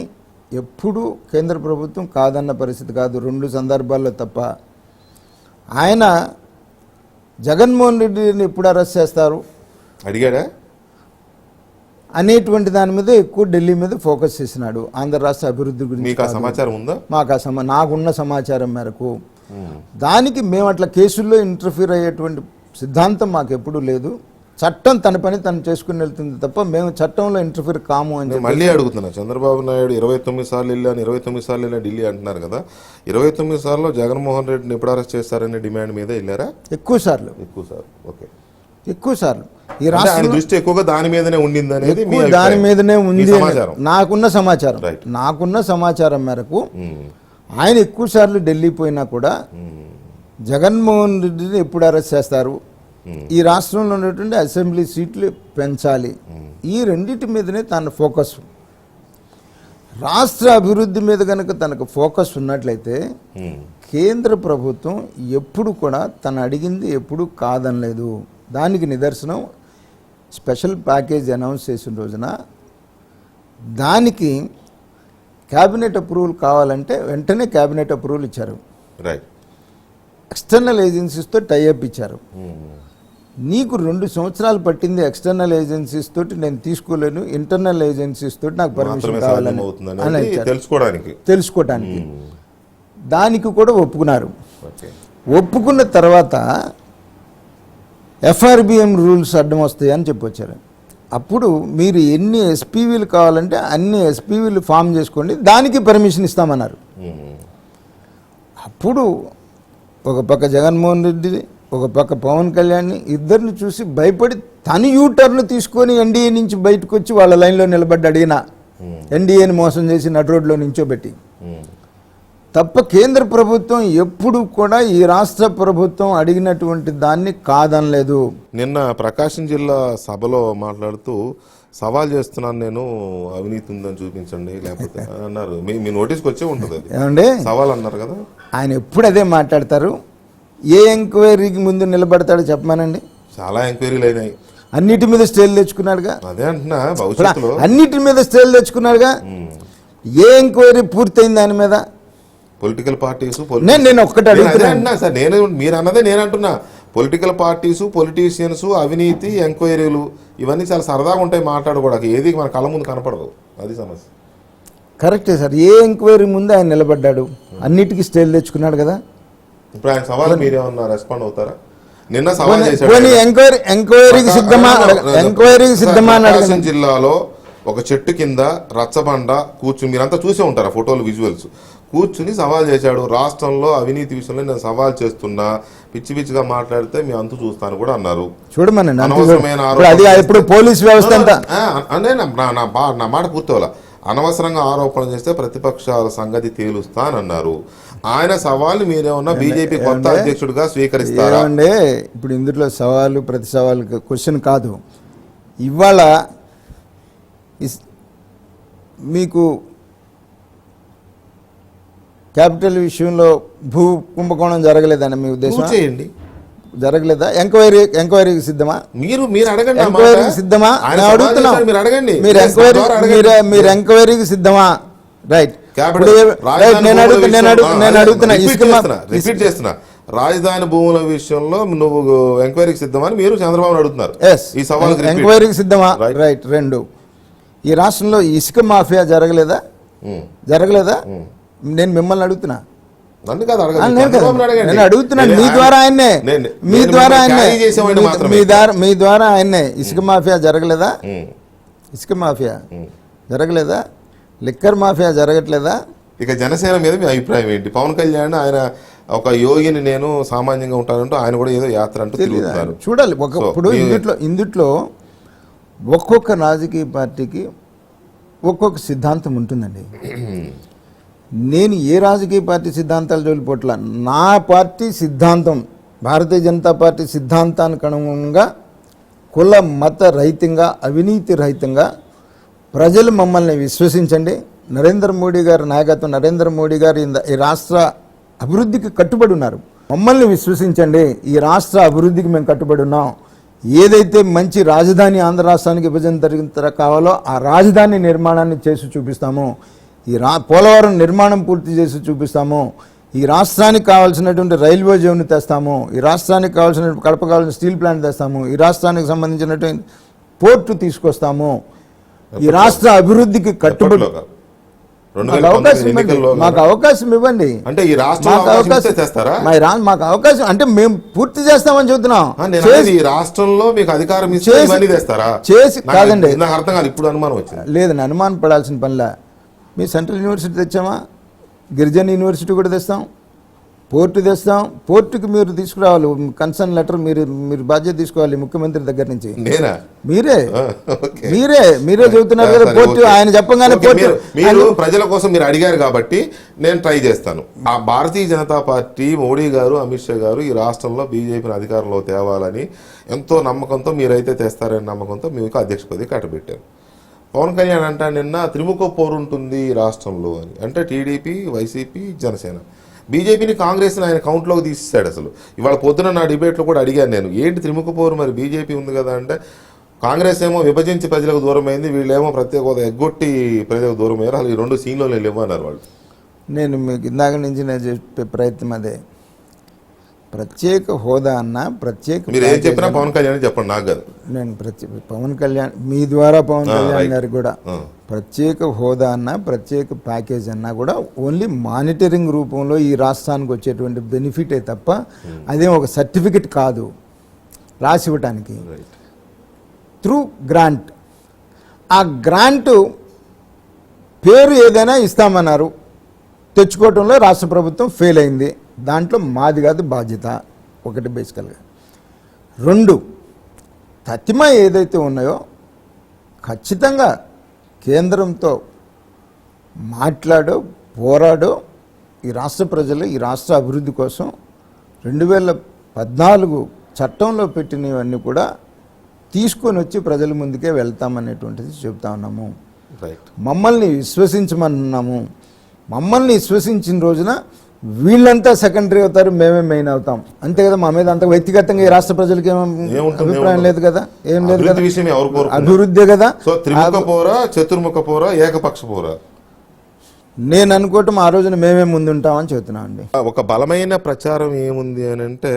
S2: ఎప్పుడూ కేంద్ర ప్రభుత్వం కాదన్న పరిస్థితి కాదు. 2 సందర్భాల్లో తప్ప. ఆయన జగన్మోహన్ రెడ్డిని ఎప్పుడు అరెస్ట్ చేస్తారు
S1: అడిగాడా
S2: అనేటువంటి దాని మీద ఎక్కువ ఢిల్లీ మీద ఫోకస్ చేసినాడు. ఆంధ్ర రాష్ట్ర అభివృద్ధి గురించి
S1: మీకు ఆ సమాచారం ఉందా?
S2: మాకు నాకున్న సమాచారం మేరకు దానికి మేము అట్లా కేసుల్లో ఇంటర్ఫీర్ అయ్యేటువంటి సిద్ధాంతం మాకు ఎప్పుడూ లేదు. చట్టం తన పని తను చేసుకుని వెళ్తుంది తప్ప మేము చట్టంలో ఇంటర్ఫీర్ కాము అని చెప్పి
S1: మళ్ళీ అడుగుతున్నా. చంద్రబాబు నాయుడు 29 సార్లు వెళ్ళాను 29 సార్లు వెళ్ళా ఢిల్లీ అంటున్నారు కదా. 29 సార్లు జగన్మోహన్ రెడ్డిని ఎప్పుడు అరెస్ట్ చేస్తారనే డిమాండ్ మీద వెళ్ళారా?
S2: ఎక్కువ సార్లు.
S1: ఓకే,
S2: ఎక్కువ సార్లు. ఈ రాష్ట్ర
S1: దృష్టి ఎక్కువగా దాని మీదనే ఉండింది అనేది
S2: దాని మీదనే ఉంది
S1: సమాచారం.
S2: నాకున్న సమాచారం మేరకు ఆయన ఎక్కువ సార్లు ఢిల్లీ పోయినా కూడా జగన్మోహన్ రెడ్డిని ఎప్పుడు అరెస్ట్ చేస్తారు, ఈ రాష్ట్రంలో ఉన్నటువంటి అసెంబ్లీ సీట్లు పెంచాలి, ఈ రెండింటి మీదనే తన ఫోకస్. రాష్ట్ర అభివృద్ధి మీద కనుక తనకు ఫోకస్ ఉన్నట్లయితే కేంద్ర ప్రభుత్వం ఎప్పుడు కూడా తను అడిగింది ఎప్పుడు కాదనలేదు. దానికి నిదర్శనం స్పెషల్ ప్యాకేజ్ అనౌన్స్ చేసిన రోజున దానికి క్యాబినెట్ అప్రూవల్ కావాలంటే వెంటనే క్యాబినెట్ అప్రూవల్ ఇచ్చారు. ఎక్స్టర్నల్ ఏజెన్సీస్తో టైఅప్ ఇచ్చారు. నీకు 2 సంవత్సరాలు పట్టింది ఎక్స్టర్నల్ ఏజెన్సీస్ తోటి నేను తీసుకోలేను, ఇంటర్నల్ ఏజెన్సీస్ తోటి నాకు పర్మిషన్ కావాలని తెలుసుకోవటానికి. దానికి కూడా ఒప్పుకున్నారు. ఒప్పుకున్న తర్వాత ఎఫ్ఆర్బిఎం రూల్స్ అడ్డం వస్తాయి అని చెప్పొచ్చారు. అప్పుడు మీరు ఎన్ని ఎస్పీవీలు కావాలంటే అన్ని ఎస్పీవీలు ఫామ్ చేసుకోండి, దానికి పర్మిషన్ ఇస్తామన్నారు. అప్పుడు ఒక పక్క జగన్మోహన్ రెడ్డి, ఒక పక్క పవన్ కళ్యాణ్ ఇద్దరిని చూసి భయపడి తను యూటర్న్ తీసుకొని ఎన్డీఏ నుంచి బయటకు వచ్చి వాళ్ళ లైన్లో నిలబడ్డ అడిగిన ఎన్డీఏని మోసం చేసి నడు రోడ్లో నించోబెట్టి తప్ప కేంద్ర ప్రభుత్వం ఎప్పుడు కూడా ఈ రాష్ట్ర ప్రభుత్వం అడిగినటువంటి దాన్ని కాదనలేదు.
S1: నిన్న ప్రకాశం జిల్లా సభలో మాట్లాడుతూ సవాల్ చేస్తున్నాను, నేను అవినీతి ఉందని చూపించండి లేకపోతే అన్నారు. మీ నోటీస్కి వచ్చే ఉంటుంది అది.
S2: ఏమండి
S1: సవాల్ అన్నారు కదా.
S2: ఆయన ఎప్పుడు అదే మాట్లాడతారు. ఏ ఎంక్వైరీకి ముందు నిలబడతాడో చెప్పమానండి.
S1: చాలా ఎంక్వైరీలు అయినాయి,
S2: అన్నిటి మీద స్టేలు తెచ్చుకున్నాడుగా.
S1: అదే అంటున్నా, భవిష్యత్తులో
S2: అన్నిటి మీద స్టేలు తెచ్చుకున్నాడుగా. ఏ ఎంక్వైరీ పూర్తయింది దాని మీద?
S1: పొలిటికల్ పార్టీస్
S2: నేను ఒక్కటి అడుగుతున్నా
S1: సార్, మీరు అన్నదే నేను అంటున్నా. పొలిటికల్ పార్టీసు, పొలిటీషియన్స్, అవినీతి, ఎంక్వైరీలు ఇవన్నీ చాలా సరదాగా ఉంటాయి మాట్లాడుకోవడానికి. ఏది మన కళ్ళ ముందు కనపడదు, అది సమస్య.
S2: కరెక్టే సార్. ఏ ఎంక్వైరీ ముందు ఆయన నిలబడ్డాడు, అన్నిటికీ స్టేలు తెచ్చుకున్నాడు కదా.
S1: ఇప్పుడు ఆయన సవాల్ మీరేమన్నా రెస్పాండ్ అవుతారా? నిన్న సవాల్ చేశాడు.
S2: ఎంక్వైరీకి సిద్ధమా
S1: ప్రకాశం జిల్లాలో ఒక చెట్టు కింద రచ్చబండ కూర్చుని, మీరంతా చూసే ఉంటారు ఫోటోలు, విజువల్స్, కూర్చుని సవాల్ చేశాడు. రాష్ట్రంలో అవినీతి విషయంలో నేను సవాల్ చేస్తున్నా, పిచ్చి పిచ్చిగా మాట్లాడితే మీ అంతు చూస్తాను కూడా అన్నారు.
S2: చూడమని
S1: అనవసరమైన
S2: పోలీస్ వ్యవస్థ
S1: అంటే నా మాట పూర్తవలా. అనవసరంగా ఆరోపణలు చేస్తే ప్రతిపక్షాల సంగతి తేలుస్తానన్నారు. ఆయన సవాల్ మీరేమన్నా బీజేపీ కొత్త అధ్యక్షుడిగా స్వీకరిస్తారా?
S2: ఇప్పుడు ఇందులో సవాలు ప్రతి సవాలు క్వశ్చన్ కాదు. ఇవాళ మీకు క్యాపిటల్ విషయంలో భూ కుంభకోణం జరగలేదని మీ ఉద్దేశం?
S1: ప్రూవ్ చేయండి.
S2: జరగలేదా? ఎంక్వైరీకి సిద్ధమా?
S1: మీరు అడగండి.
S2: ఎంక్వైరీకి సిద్ధమా?
S1: ఆయన
S2: నేను అడుగుతున్నా.
S1: మీరు అడగండి.
S2: మీరు ఎంక్వైరీకి సిద్ధమా? రైట్. నేను అడుగుతున్నా
S1: రిపీట్ చేస్తున్నా, రాజధాని భూముల విషయంలో నువ్వు ఎంక్వైరీకి సిద్ధమని మీరు చంద్రబాబు అడుగుతున్నారు. ఈ సవాల్
S2: ఎంక్వైరీకి సిద్ధమా? రైట్. రెండు, ఈ రాష్ట్రంలో ఇసుక మాఫియా జరగలేదా? నేను మిమ్మల్ని అడుగుతున్నా. నేను అడుగుతున్నాను మీ ద్వారా ఆయన్నే. ఇసుక మాఫియా జరగలేదా? లిక్కర్ మాఫియా జరగట్లేదా?
S1: ఇక జనసేన మీద మీ అభిప్రాయం ఏంటి? పవన్ కళ్యాణ్ ఆయన ఒక యోగిని, నేను సామాన్యంగా ఉంటానంటూ ఆయన కూడా ఏదో యాత్ర అంటూ తిరుగుతారు.
S2: చూడాలి. ఇప్పుడు ఇందుట్లో ఒక్కొక్క రాజకీయ పార్టీకి ఒక్కొక్క సిద్ధాంతం ఉంటుందండి. నేను ఏ రాజకీయ పార్టీ సిద్ధాంతాలు జోలిపోట్ల, నా పార్టీ సిద్ధాంతం, భారతీయ జనతా పార్టీ సిద్ధాంతానికి అనుగుణంగా కుల మత రహితంగా, అవినీతి రహితంగా ప్రజలు మమ్మల్ని విశ్వసించండి. నరేంద్ర మోడీ గారి నాయకత్వం, నరేంద్ర మోడీ గారు ఈ రాష్ట్ర అభివృద్ధికి కట్టుబడి ఉన్నారు. మమ్మల్ని విశ్వసించండి, ఈ రాష్ట్ర అభివృద్ధికి మేము కట్టుబడి ఉన్నాం. ఏదైతే మంచి రాజధాని ఆంధ్ర రాష్ట్రానికి విభజన జరిగిన కావాలో ఆ రాజధాని నిర్మాణాన్ని చేసి చూపిస్తాము. పోలవరం నిర్మాణం పూర్తి చేసి చూపిస్తాము. ఈ రాష్ట్రానికి కావాల్సినటువంటి రైల్వే జోన్ తెస్తాము. ఈ రాష్ట్రానికి కావాల్సిన కడప కావాల్సిన స్టీల్ ప్లాంట్ తెస్తాము. ఈ రాష్ట్రానికి సంబంధించినటువంటి పోర్టు తీసుకొస్తాము. ఈ రాష్ట్ర అభివృద్ధికి కట్టుబడి మాకు అవకాశం ఇవ్వండి.
S1: అంటే ఈ
S2: మాకు అవకాశం అంటే మేము పూర్తి చేస్తామని చెబుతున్నాం.
S1: రాష్ట్రంలో మీకు అధికారం
S2: చేసి కాదండి.
S1: అర్థం కాదు, ఇప్పుడు అనుమానం వచ్చింది.
S2: లేదండి, అనుమానం పడాల్సిన పనిలా. మీ సెంట్రల్ యూనివర్సిటీ తెచ్చామా? గిరిజన యూనివర్సిటీ కూడా తెస్తాం, పోర్టు తెస్తాం. పోర్టుకి మీరు తీసుకురావాలి కన్సర్న్ లెటర్, మీరు బాధ్యత తీసుకోవాలి ముఖ్యమంత్రి దగ్గర నుంచి. మీరే చెబుతున్నారు కదా పోర్టు. ఆయన చెప్పగానే
S1: మీరు ప్రజల కోసం మీరు అడిగారు కాబట్టి నేను ట్రై చేస్తాను. ఆ భారతీయ జనతా పార్టీ, మోడీ గారు, అమిత్ షా గారు ఈ రాష్ట్రంలో బీజేపీని అధికారంలో తేవాలని ఎంతో నమ్మకంతో, మీరైతే తెస్తారనే నమ్మకంతో మీకు అధ్యక్ష పదవి కట్టబెట్టారు. పవన్ కళ్యాణ్ అంటా నిన్న త్రిముఖ పోరు ఉంటుంది రాష్ట్రంలో అని. అంటే టీడీపీ, వైసీపీ, జనసేన. బీజేపీని, కాంగ్రెస్ని ఆయన కౌంట్లోకి తీసేశాడు. అసలు ఇవాళ పొద్దున నా డిబేట్లో కూడా అడిగాను నేను, ఏంటి త్రిముఖ పోరు, మరి బీజేపీ ఉంది కదా అంటే, కాంగ్రెస్ ఏమో విభజించి ప్రజలకు దూరమైంది, వీళ్ళేమో ప్రత్యేక హోదా ఎగ్గొట్టి ప్రజలకు దూరం అయ్యారు. అసలు ఈ రెండు సీన్లో లేవన్నారు వాళ్ళు.
S2: నేను మీకు ఇందాక నుంచి నేను చెప్పే ప్రయత్నం అదే. ప్రత్యేక హోదా అన్న ప్రత్యేక,
S1: మీరు ఏం చెప్పినా పవన్ కళ్యాణ్ చెప్పండి, నాకు కాదు.
S2: నేను పవన్ కళ్యాణ్, మీ ద్వారా పవన్ కళ్యాణ్ గారికి కూడా ప్రత్యేక హోదా అన్న ప్రత్యేక ప్యాకేజ్ అన్నా కూడా ఓన్లీ మానిటరింగ్ రూపంలో ఈ రాష్ట్రానికి వచ్చేటువంటి బెనిఫిటే తప్ప అదేం ఒక సర్టిఫికెట్ కాదు రాసి ఇవ్వటానికి. Through grant. ఆ గ్రాంటు పేరు ఏదైనా ఇస్తామన్నారు, తెచ్చుకోవటంలో రాష్ట్ర ప్రభుత్వం ఫెయిల్ అయింది. దాంట్లో మాది కాదు బాధ్యత, ఒకటి బేసికల్గా. రెండు, తతిమ ఏదైతే ఉన్నాయో ఖచ్చితంగా కేంద్రంతో పోరాడో ఈ రాష్ట్ర ప్రజలు ఈ రాష్ట్ర అభివృద్ధి కోసం 2014 చట్టంలో పెట్టినవన్నీ కూడా తీసుకొని వచ్చి ప్రజల ముందుకే వెళ్తామనేటువంటిది చెబుతా ఉన్నాము. మమ్మల్ని విశ్వసించమన్నాము. మమ్మల్ని విశ్వసించిన రోజున వీళ్ళంతా సెకండరీ అవుతారు, మేమే మెయిన్ అవుతాం. అంతే కదా. మా మీద అంత వ్యక్తిగతంగా ఈ రాష్ట్ర ప్రజలకి అభిప్రాయం లేదు కదా, ఏం లేదు కదా. అభివృద్ధి కదా.
S1: చతుర్ముఖ పోరా, ఏకపక్ష పోరా.
S2: నేను అనుకోవటం ఆ రోజున మేమే ముందుంటామని చెబుతున్నాం అండి.
S1: ఒక బలమైన ప్రచారం ఏముంది అని అంటే,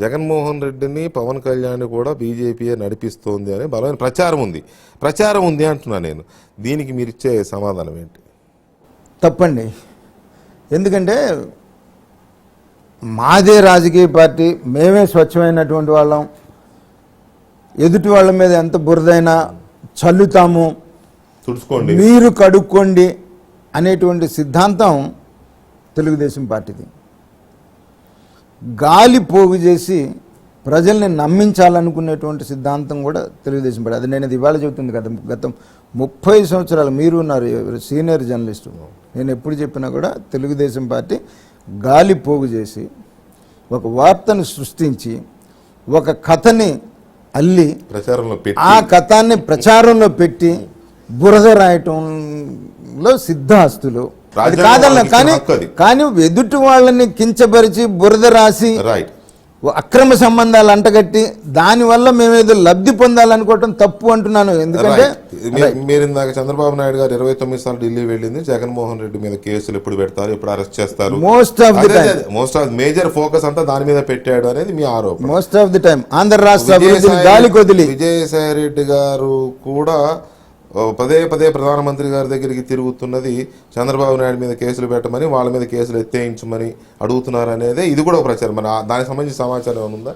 S1: జగన్మోహన్ రెడ్డిని, పవన్ కళ్యాణ్ కూడా బీజేపీ నడిపిస్తోంది అని బలమైన ప్రచారం ఉంది అంటున్నా నేను. దీనికి మీరు ఇచ్చే సమాధానం ఏంటి?
S2: తప్పండి. ఎందుకంటే మాదే రాజకీయ పార్టీ, మేమే స్వచ్ఛమైనటువంటి వాళ్ళం, ఎదుటి వాళ్ళ మీద ఎంత బురదైనా చల్లుతాము, మీరు కడుక్కోండి అనేటువంటి సిద్ధాంతం తెలుగుదేశం పార్టీది. గాలి పోగు చేసి ప్రజల్ని నమ్మించాలనుకునేటువంటి సిద్ధాంతం కూడా తెలుగుదేశం పార్టీ. అది నేను ఇవాళ చెబుతుంది కదా, గతం 30 సంవత్సరాలు మీరు ఉన్నారు సీనియర్ జర్నలిస్టు. నేను ఎప్పుడు చెప్పినా కూడా తెలుగుదేశం పార్టీ గాలి పోగు చేసి ఒక వార్తను సృష్టించి ఒక కథని అల్లి
S1: ప్రచారంలో పెట్టి
S2: ఆ కథాన్ని ప్రచారంలో పెట్టి బురద రాయటంలో సిద్ధాస్తులు. అది
S1: రాజ్యాంగం
S2: కాదన్న
S1: వాళ్ళకి
S2: కానీ
S1: హక్కు అది.
S2: కానీ ఎదుటి వాళ్ళని కించపరిచి బురద రాసి
S1: రైట్
S2: అక్రమ సంబంధాలు అంటగట్టి దానివల్ల మేమేదో లబ్ధి పొందాలనుకోవటం తప్పు అంటున్నాను. ఎందుకంటే
S1: మీరు ఇందాక చంద్రబాబు నాయుడు గారు 29 సార్లు ఢిల్లీ వెళ్ళింది. జగన్మోహన్ రెడ్డి మీద కేసులు ఎప్పుడు పెడతారు, ఎప్పుడు అరెస్ట్ చేస్తారు,
S2: most of the time
S1: most of major focus అంతా దాని మీద పెట్టాడు అనేది మీ ఆరోపణ.
S2: Most of the time Andhra రాష్ట్ర అభివృద్ధిని గాలి కొదిలి
S1: విజయసాయి రెడ్డి గారు కూడా పదే పదే ప్రధానమంత్రి గారి దగ్గరికి తిరుగుతున్నది చంద్రబాబు నాయుడు మీద కేసులు పెట్టమని, వాళ్ళ మీద కేసులు ఎత్తేయించమని అడుగుతున్నారు అనేది ఇది కూడా ఒక ప్రచారం. మరి దానికి సంబంధించిన సమాచారం ఏమైనా ఉందా?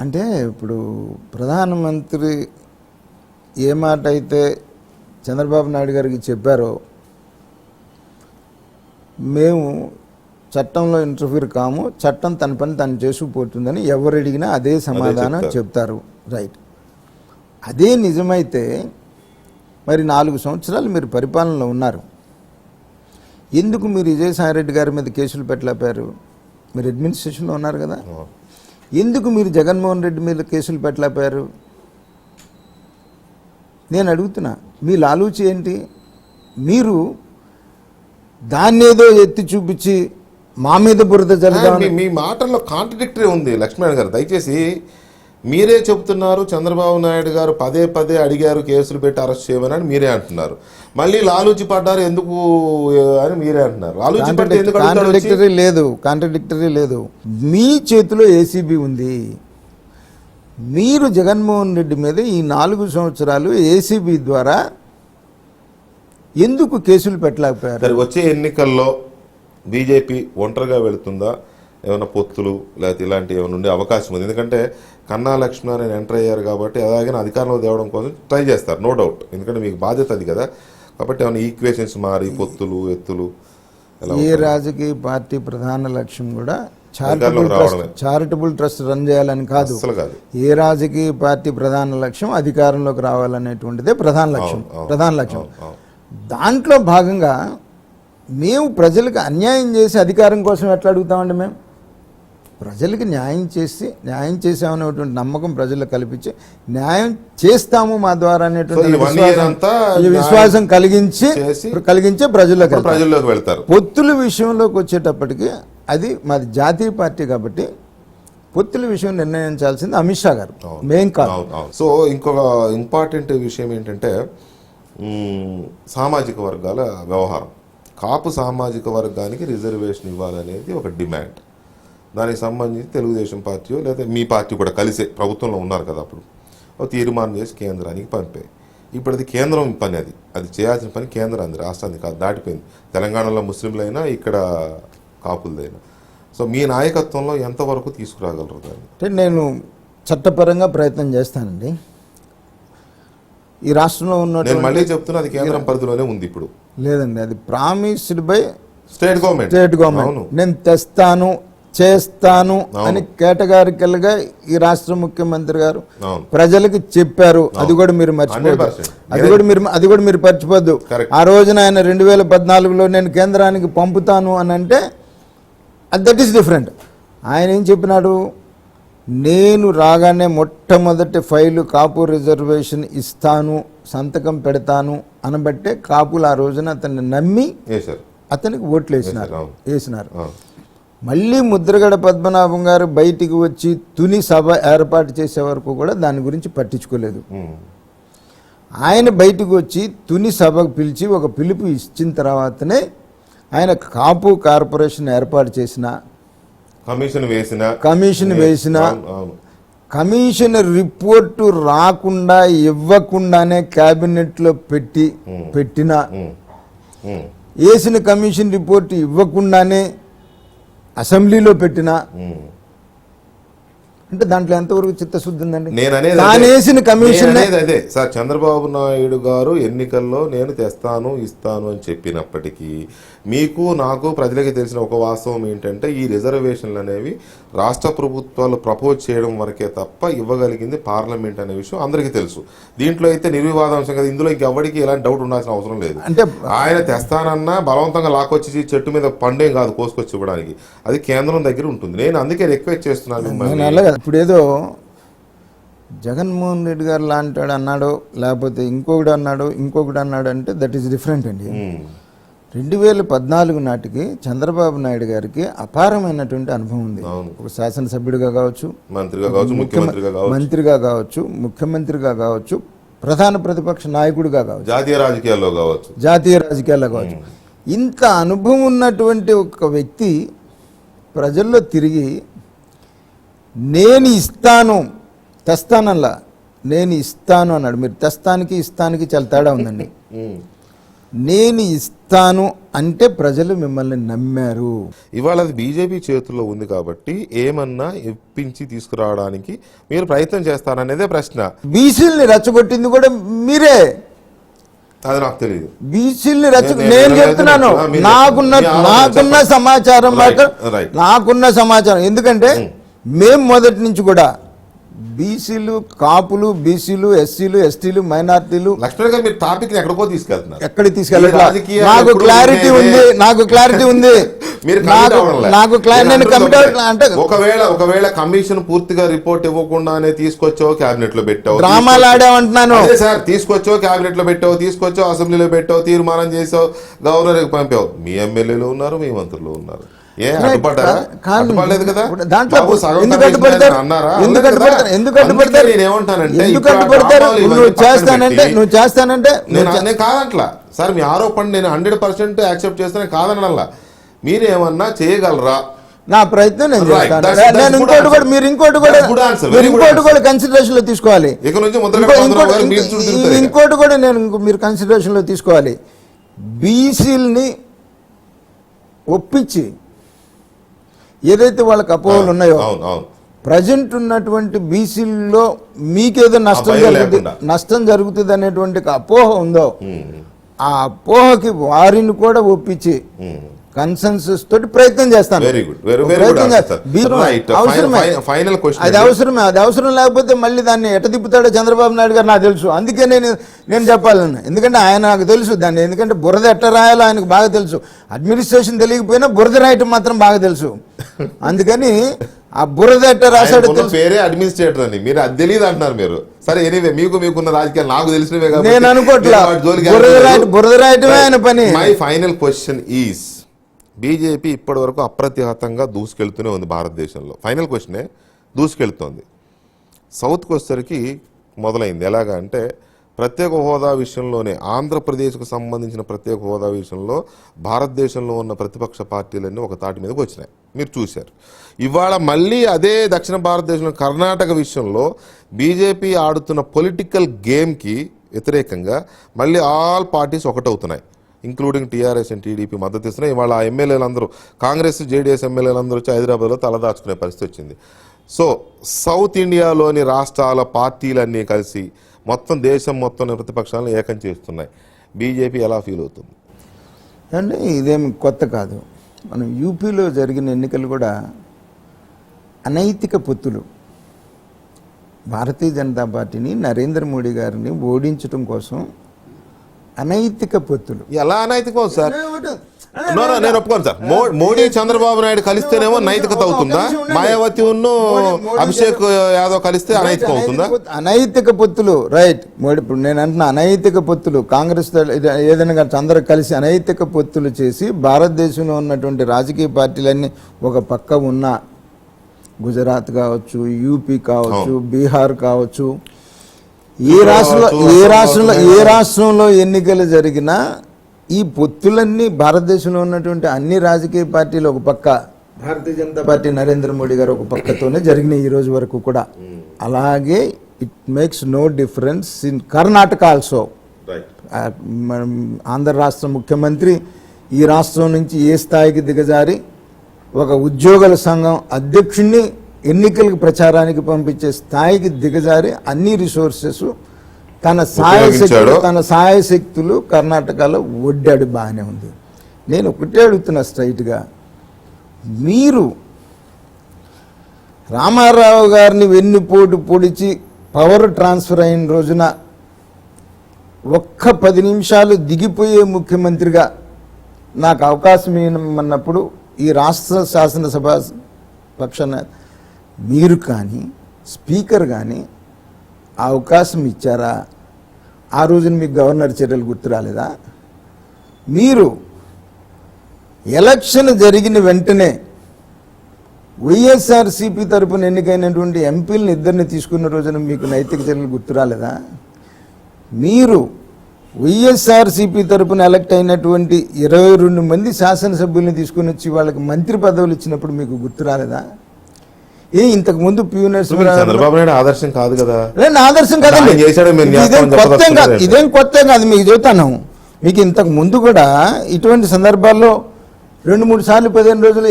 S2: అంటే ఇప్పుడు ప్రధానమంత్రి ఏ మాట అయితే చంద్రబాబు నాయుడు గారికి చెప్పారో, మేము చట్టంలో ఇంటర్ఫీర్ కాము, చట్టం తన పని తను చేసుకుపోతుందని ఎవరు అడిగినా అదే సమాధానం చెప్తారు. రైట్. అదే నిజమైతే మరి 4 సంవత్సరాలు మీరు పరిపాలనలో ఉన్నారు, ఎందుకు మీరు విజయసాయిరెడ్డి గారి మీద కేసులు పెట్టలేపారు? మీరు అడ్మినిస్ట్రేషన్లో ఉన్నారు కదా, ఎందుకు మీరు జగన్మోహన్ రెడ్డి మీద కేసులు పెట్టలేపారు? నేను అడుగుతున్నా, మీ లాలూచి ఏంటి? మీరు దాన్నేదో ఎత్తి చూపించి మా మీద బురద జరగాలి.
S1: మీ మాటల్లో కాంట్రడిక్టరీ ఉంది లక్ష్మణ్ గారు. దయచేసి మీరే చెప్తున్నారు చంద్రబాబు నాయుడు గారు పదే పదే అడిగారు కేసులు పెట్టి అరెస్ట్ చేయమని మీరే అంటున్నారు, మళ్ళీ లాలూచి పడ్డారు ఎందుకు అని మీరే అంటున్నారు. లాలూచి పడితే ఎందుకు అడుగుతారు?
S2: కాంట్రడిక్టరీ లేదు. మీ చేతిలో ఏసీబీ ఉంది. మీరు జగన్మోహన్ రెడ్డి మీద ఈ 4 సంవత్సరాలు ఏసీబీ ద్వారా ఎందుకు కేసులు పెట్టలేకపోయారు?
S1: వచ్చే ఎన్నికల్లో బీజేపీ ఒంటరిగా వెళుతుందా, ఏమైనా పొత్తులు లేకపోతే ఇలాంటివి ఏమైనా ఉండే అవకాశం ఉంది? ఎందుకంటే కన్నా లక్ష్మీనారాయణ ఎంటర్ అయ్యారు కాబట్టి అలాగే అధికారంలో తేవడం కోసం ట్రై చేస్తారు, నో డౌట్. ఎందుకంటే మీకు బాధ్యత అది కదా. కాబట్టి ఏమైనా ఈక్వేషన్స్ మారి పొత్తులు ఎత్తులు
S2: ఏ రాజకీయ పార్టీ ప్రధాన లక్ష్యం కూడా చారిటబుల్ ట్రస్ట్ రన్ చేయాలని కాదు. ఏ రాజకీయ పార్టీ ప్రధాన లక్ష్యం అధికారంలోకి రావాలనేటువంటిదే ప్రధాన లక్ష్యం. దాంట్లో భాగంగా మేము ప్రజలకు అన్యాయం చేసి అధికారం కోసం ఎట్లా అడుగుతామండి? మేము ప్రజలకి న్యాయం చేసామనేటువంటి నమ్మకం ప్రజలకు కల్పించి న్యాయం చేస్తాము మా ద్వారా అనేటువంటి విశ్వాసం కలిగించే ప్రజల్లోకి
S1: వెళ్తారు.
S2: పొత్తుల విషయంలోకి వచ్చేటప్పటికి అది మాది జాతీయ పార్టీ కాబట్టి పొత్తుల విషయం నిర్ణయించాల్సింది అమిత్ షా గారు, మేం కాదు.
S1: సో ఇంకొక ఇంపార్టెంట్ విషయం ఏంటంటే సామాజిక వర్గాల వ్యవహారం. కాపు సామాజిక వర్గానికి రిజర్వేషన్ ఇవ్వాలనేది ఒక డిమాండ్. దానికి సంబంధించి తెలుగుదేశం పార్టీ లేదా మీ పార్టీ కూడా కలిసే ప్రభుత్వంలో ఉన్నారు కదా, అప్పుడు తీర్మానం చేసి కేంద్రానికి పంపాయి. ఇప్పుడు అది కేంద్రం పని, అది చేయాల్సిన పని కేంద్రాన్ని, రాష్ట్రాన్ని కాదు, దాటిపోయింది. తెలంగాణలో ముస్లింలైనా ఇక్కడ కాపులదైనా. సో మీ నాయకత్వంలో ఎంతవరకు తీసుకురాగలరు దాన్ని?
S2: అంటే నేను చట్టపరంగా ప్రయత్నం చేస్తానండి. ఈ రాష్ట్రంలో ఉన్న
S1: మళ్ళీ చెప్తున్నా అది కేంద్రం పరిధిలోనే ఉంది. ఇప్పుడు
S2: లేదండి, అది ప్రామిస్డ్ బై
S1: స్టేట్ గవర్నమెంట్.
S2: నేను తెస్తాను చేస్తాను అని కేటగారికల్ గా ఈ రాష్ట్ర ముఖ్యమంత్రి గారు ప్రజలకు చెప్పారు. అది కూడా మీరు మర్చిపోద్దు. అది కూడా మీరు మర్చిపోద్దు. ఆ రోజున ఆయన 2014లో నేను కేంద్రానికి పంపుతాను అని అంటే దట్ ఈస్ డిఫరెంట్. ఆయన ఏం చెప్పినాడు? నేను రాగానే మొట్టమొదటి ఫైలు కాపు రిజర్వేషన్ ఇస్తాను, సంతకం పెడతాను అనబట్టే కాపులు ఆ రోజున అతన్ని నమ్మి అతనికి ఓట్లు వేసినారు. మళ్ళీ ముద్రగడ పద్మనాభం గారు బయటికి వచ్చి తుని సభ ఏర్పాటు చేసే వరకు కూడా దాని గురించి పట్టించుకోలేదు. ఆయన బయటకు వచ్చి తుని సభకు పిలిచి ఒక పిలుపు ఇచ్చిన తర్వాతనే ఆయన కాపు కార్పొరేషన్ ఏర్పాటు చేసిన, కమిషన్ వేసిన కమిషన్ రిపోర్టు రాకుండా ఇవ్వకుండానే క్యాబినెట్లో పెట్టిన వేసిన కమిషన్ రిపోర్టు ఇవ్వకుండానే అసెంబ్లీలో పెట్టిన, అంటే దాంట్లో ఎంతవరకు చిత్తశుద్ధి ఉందండి?
S1: నేనేసిన కమిషన్ అదే సార్. చంద్రబాబు నాయుడు గారు ఎన్నికల్లో నేను తెస్తాను ఇస్తాను అని చెప్పినప్పటికీ మీకు నాకు ప్రజలకి తెలిసిన ఒక వాస్తవం ఏంటంటే ఈ రిజర్వేషన్లు అనేవి రాష్ట్ర ప్రభుత్వాలు ప్రపోజ్ చేయడం వరకే తప్ప ఇవ్వగలిగింది పార్లమెంట్ అనే విషయం అందరికీ తెలుసు. దీంట్లో అయితే నిర్వివాదాంశం కదా, ఇందులో ఇంకెవరికి ఎలాంటి డౌట్ ఉండాల్సిన అవసరం లేదు. అంటే ఆయన తెస్తానన్నా బలవంతంగా లాక్కొచ్చి చెట్టు మీద పండేం కాదు కోసుకొచ్చి ఇవ్వడానికి, అది కేంద్రం దగ్గర ఉంటుంది. నేను అందుకే రిక్వెస్ట్ చేస్తున్నాను.
S2: ఇప్పుడు ఏదో జగన్మోహన్ రెడ్డి గారు లాంటాడు అన్నాడో లేకపోతే ఇంకొకటి అన్నాడు అంటే దట్ ఈస్ డిఫరెంట్ అండి. 2014 నాటికి చంద్రబాబు నాయుడు గారికి అపారమైనటువంటి అనుభవం ఉంది. ఒక శాసనసభ్యుడిగా కావచ్చు, మంత్రిగా కావచ్చు, ముఖ్యమంత్రిగా కావచ్చు, ప్రధాన ప్రతిపక్ష నాయకుడిగా కావచ్చు,
S1: జాతీయ రాజకీయాల్లో కావచ్చు.
S2: ఇంత అనుభవం ఉన్నటువంటి ఒక వ్యక్తి ప్రజల్లో తిరిగి నేను ఇస్తాను తెస్తానల్లా, నేను ఇస్తాను అన్నాడు. మీరు తెస్తానికి ఇస్తానికి చాలా తేడా ఉందండి. నేను ఇస్తాను అంటే ప్రజలు మిమ్మల్ని నమ్మారు.
S1: ఇవాళ అది బీజేపీ చేతుల్లో ఉంది కాబట్టి ఏమన్నా ఇప్పించి తీసుకురావడానికి మీరు ప్రయత్నం చేస్తారనేదే ప్రశ్న.
S2: బీసీల్ని రెచ్చగొట్టింది కూడా మీరే.
S1: అది నాకు తెలియదు.
S2: బీసీల్ని నేను చెప్తున్నాను, నాకున్న సమాచారం ఎందుకంటే మేము మొదటి నుంచి కూడా బీసీలు, కాపులు, బీసీలు, ఎస్సీలు, ఎస్టీలు, మైనార్టీలు
S1: లక్ష్మణ్ గారు మీరు టాపిక్ ఎక్కడికో తీసుకెళ్తున్నారు.
S2: ఎక్కడికి తీసుకెళ్ళాలి? నాకు క్లారిటీ ఉంది.
S1: అంటే ఒకవేళ కమిషన్ పూర్తిగా రిపోర్ట్ ఇవ్వకుండానే తీసుకొచ్చో క్యాబినెట్ లో పెట్టావు,
S2: డ్రామాలు ఆడామంటున్నాను
S1: సార్. తీసుకొచ్చో క్యాబినెట్ లో పెట్టావు, తీసుకొచ్చో అసెంబ్లీలో పెట్టావు, తీర్మానం చేసావు, గవర్నర్కి పంపావు. మీ ఎమ్మెల్యేలు ఉన్నారు, మీ మంత్రులు ఉన్నారు.
S2: ఎందుకు చేస్తానంటే
S1: నేను కాదంట్లా సార్. మీ ఆరోపణ నేను 100% యాక్సెప్ట్ చేస్తాను, కాదనల్లా. మీరేమన్నా చేయగలరా?
S2: నా ప్రయత్నం నేను చేస్తాను. నేను ఇంకోటి కూడా కన్సిడరేషన్ లో తీసుకోవాలి. ఇంకోటి కూడా మీరు కన్సిడరేషన్ లో తీసుకోవాలి. బీసీలని ఒప్పించి ఏదైతే వాళ్ళకి అపోహలు ఉన్నాయో, ప్రజెంట్ ఉన్నటువంటి బీసీల్లో మీకేదో నష్టం జరుగుతుంది అనేటువంటి అపోహ ఉందో, ఆ అపోహకి వారిని కూడా ఒప్పించి కన్సెన్సస్ తోటి ప్రయత్నం చేస్తాను. అది అవసరం లేకపోతే మళ్ళీ దాన్ని ఎట తిప్పుతాడో చంద్రబాబు నాయుడు గారు నాకు తెలుసు. అందుకే నేను చెప్పాలను. ఎందుకంటే ఆయన నాకు తెలుసు దాన్ని. ఎందుకంటే బురద ఎట్ట రాయాలో ఆయనకు బాగా తెలుసు. అడ్మినిస్ట్రేషన్ తెలియకపోయినా బురద రాయటం మాత్రం బాగా తెలుసు. అందుకని ఆ బురద ఎట్ట రాశాడు
S1: పేరే అడ్మినిస్ట్రేటర్ అని మీరు అది తెలియదు అంటున్నారు మీరు. సరే, ఎనీవే మీకున్న రాజకీయాలు నాకు తెలిసినవే.
S2: నేను అనుకోవట్లా బురద రాయటమే ఆయన పని.
S1: My final question is, BJP ఇప్పటి వరకు అప్రతిహతంగా దూసుకెళ్తూనే ఉంది భారతదేశంలో. ఫైనల్ క్వశ్చనే, దూసుకెళ్తోంది. సౌత్కి వచ్చేసరికి మొదలైంది. ఎలాగా అంటే ప్రత్యేక హోదా విషయంలోనే, ఆంధ్రప్రదేశ్కు సంబంధించిన ప్రత్యేక హోదా విషయంలో భారతదేశంలో ఉన్న ప్రతిపక్ష పార్టీలన్నీ ఒక తాటి మీదకి వచ్చినాయి, మీరు చూశారు. ఇవాళ మళ్ళీ అదే దక్షిణ భారతదేశంలో కర్ణాటక విషయంలో బీజేపీ ఆడుతున్న పొలిటికల్ గేమ్కి వ్యతిరేకంగా మళ్ళీ ఆల్ పార్టీస్ ఒకటవుతున్నాయి, ఇంక్లూడింగ్ టీఆర్ఎస్ అండ్ టీడీపీ మద్దతు ఇస్తున్నాయి. ఇవాళ ఆ ఎమ్మెల్యేలందరూ, కాంగ్రెస్ జేడీఎస్ ఎమ్మెల్యేలందరూ వచ్చి హైదరాబాద్లో తలదాచుకునే పరిస్థితి వచ్చింది. సో సౌత్ ఇండియాలోని రాష్ట్రాల పార్టీలన్నీ కలిసి మొత్తం దేశం మొత్తం ప్రతిపక్షాలను ఏకం చేస్తున్నాయి. బీజేపీ ఎలా ఫీల్ అవుతుంది?
S2: అంటే ఇదేమి కొత్త కాదు. మనం యూపీలో జరిగిన ఎన్నికలు కూడా అనైతిక పొత్తులు. భారతీయ జనతా పార్టీని, నరేంద్ర మోడీ గారిని ఓడించడం కోసం అనైతిక పొత్తులు.
S1: ఎలా అనైతికం సార్? నేను ఒప్పుకోను సార్. మోడీ చంద్రబాబు నాయుడు కలిస్తేనేమో నైతికత అవుతుందా? మాయావతి అభిషేక్ యాదవ్ కలిస్తే అనైతికం అవుతుందా?
S2: అనైతిక పొత్తులు, రైట్. మోడీ, ఇప్పుడు నేను అంటున్నా అనైతిక పొత్తులు. కాంగ్రెస్ ఏదైనా అందరూ కలిసి అనైతిక పొత్తులు చేసి భారతదేశంలో ఉన్నటువంటి రాజకీయ పార్టీలన్నీ ఒక పక్క ఉన్న గుజరాత్ కావచ్చు, యూపీ కావచ్చు, బీహార్ కావచ్చు, ఏ రాష్ట్రంలో ఎన్నికలు జరిగినా ఈ పొత్తులన్నీ భారతదేశంలో ఉన్నటువంటి అన్ని రాజకీయ పార్టీలు ఒక పక్క, భారతీయ జనతా పార్టీ నరేంద్ర మోడీ గారు ఒక పక్కతోనే జరిగినాయి ఈ రోజు వరకు కూడా. అలాగే it makes no difference in Karnataka also. Andhra రాష్ట్ర ముఖ్యమంత్రి ఈ రాష్ట్రం నుంచి ఏ స్థాయికి దిగజారి ఒక ఉద్యోగుల సంఘం అధ్యక్షుడిని ఎన్నికలకు ప్రచారానికి పంపించే స్థాయికి దిగజారి అన్ని రిసోర్సెస్ తన సాయశక్తులు కర్ణాటకలో ఒడ్డాడు. బాగానే ఉంది. నేను ఒకటే అడుగుతున్నా స్ట్రైట్గా, మీరు రామారావు గారిని వెన్నుపోటు పొడిచి పవర్ ట్రాన్స్ఫర్ అయిన రోజున ఒక్క 10 నిమిషాలు దిగిపోయే ముఖ్యమంత్రిగా నాకు అవకాశం ఇవ్వమన్నప్పుడు ఈ రాష్ట్ర శాసనసభ పక్షాన మీరు కానీ, స్పీకర్ కానీ ఆ అవకాశం ఇచ్చారా? ఆ రోజున మీకు గవర్నర్ చర్యలు గుర్తు రాలేదా? మీరు ఎలక్షన్ జరిగిన వెంటనే వైఎస్ఆర్సీపీ తరపున ఎన్నికైనటువంటి ఎంపీలను ఇద్దరిని తీసుకున్న రోజున మీకు నైతిక చర్యలు గుర్తు రాలేదా? మీరు వైఎస్ఆర్సీపీ తరపున ఎలక్ట్ అయినటువంటి 22 మంది శాసనసభ్యుల్ని తీసుకుని వచ్చి వాళ్ళకి మంత్రి పదవులు ఇచ్చినప్పుడు మీకు గుర్తు రాలేదా? ఇంతకు ముందు
S1: చంద్రబాబు నాయుడు ఆదర్శం కాదు కదా?
S2: ఆదర్శం కదండి, ఇదేం కొత్త కాదు. మీకు చెబుతాను, మీకు ఇంతకు ముందు కూడా ఇటువంటి సందర్భాల్లో 2-3 సార్లు 15 రోజులు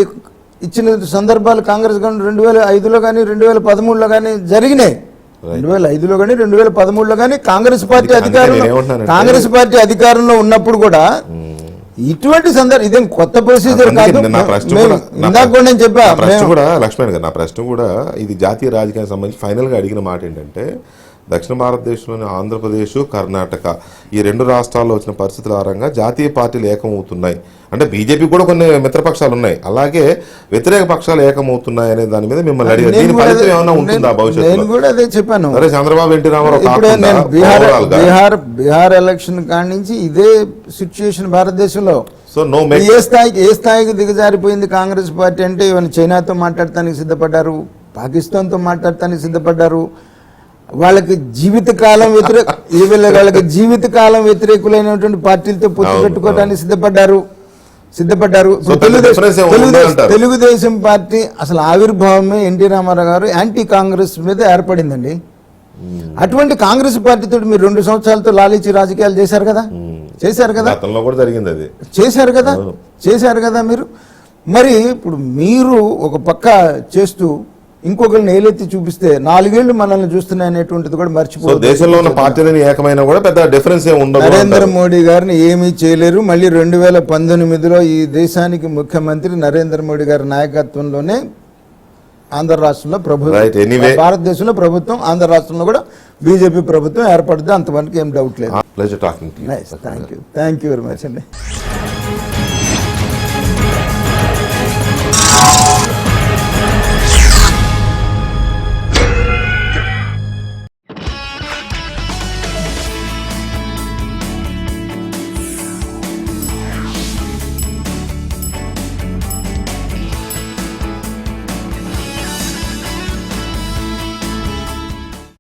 S2: ఇచ్చిన సందర్భాలు కాంగ్రెస్ గవర్నమెంట్ 2005లో కానీ 2013లో కానీ జరిగినాయి. 2005లో కానీ 2013లో కానీ కాంగ్రెస్ పార్టీ అధికారంలో ఉన్నప్పుడు కూడా ఇటువంటి సందర్భం ఇదేం కొత్త ప్రొసీజర్ కాదు. ఇందాక కూడా నేను చెప్పా,
S1: లక్ష్మణ్ గారు, నా ప్రశ్న కూడా ఇది జాతీయ రాజకీయానికి సంబంధించి ఫైనల్ గా అడిగిన మాట ఏంటంటే, దక్షిణ భారతదేశంలోని ఆంధ్రప్రదేశ్, కర్ణాటక ఈ 2 రాష్ట్రాల్లో వచ్చిన పరిస్థితుల ఆధారంగా జాతీయ పార్టీలు ఏకమవుతున్నాయి అంటే బీజేపీ కూడా కొన్ని మిత్రపక్షాలు ఉన్నాయి, అలాగే వ్యతిరేక పక్షాలు ఏకమవుతున్నాయి అనే దాని మీద మిమ్మల్ని అడిగారు. దీని ఫలితం ఏమైనా ఉంటుందా భవిష్యత్తులో?
S2: నేను కూడా అదే చెప్పాను.
S1: సరే, చంద్రబాబు ఎన్టీ రామారావు
S2: బీహార్ ఎలక్షన్ కాడి నుంచి ఇదే సిచ్యుయేషన్ భారతదేశంలో.
S1: సో
S2: ఏ స్థాయికి దిగజారిపోయింది కాంగ్రెస్ పార్టీ అంటే, ఇవన్నీ చైనాతో మాట్లాడటానికి సిద్ధపడ్డారు, పాకిస్తాన్తో మాట్లాడటానికి సిద్ధపడ్డారు, వాళ్ళకి జీవితకాలం వ్యతిరేకులైనటువంటి పార్టీలతో పొత్తు పెట్టుకోవడానికి సిద్ధపడ్డారు. తెలుగుదేశం పార్టీ అసలు ఆవిర్భావమే ఎన్టీ రామారావు గారు యాంటీ కాంగ్రెస్ మీద ఏర్పడిందండి. అటువంటి కాంగ్రెస్ పార్టీతో మీరు 2 సంవత్సరాలతో లాలిచి రాజకీయాలు చేశారు కదా, చేశారు కదా మీరు. మరి ఇప్పుడు మీరు ఒక పక్క చేస్తూ ఇంకొకరిని ఏలెత్తి చూపిస్తే 4 ఏళ్లు మనల్ని చూస్తున్నాయి అనేటువంటిది కూడా మర్చిపోయి,
S1: దేశంలో ఉన్న పార్టీలని ఏకమైన కూడా పెద్ద డిఫరెన్స్ ఉండదు.
S2: నరేంద్ర మోడీ గారిని ఏమీ చేయలేరు. మళ్ళీ 2019లో ఈ దేశానికి ముఖ్యమంత్రి నరేంద్ర మోడీ గారి నాయకత్వంలోనే ఆంధ్ర రాష్ట్రంలో ప్రభుత్వం, భారతదేశంలో ప్రభుత్వం, ఆంధ్ర రాష్ట్రంలో కూడా బీజేపీ ప్రభుత్వం ఏర్పడుతుంది. అంతవరకు ఏం డౌట్ లేదు. థ్యాంక్ యూ వెరీ మచ్ అండి.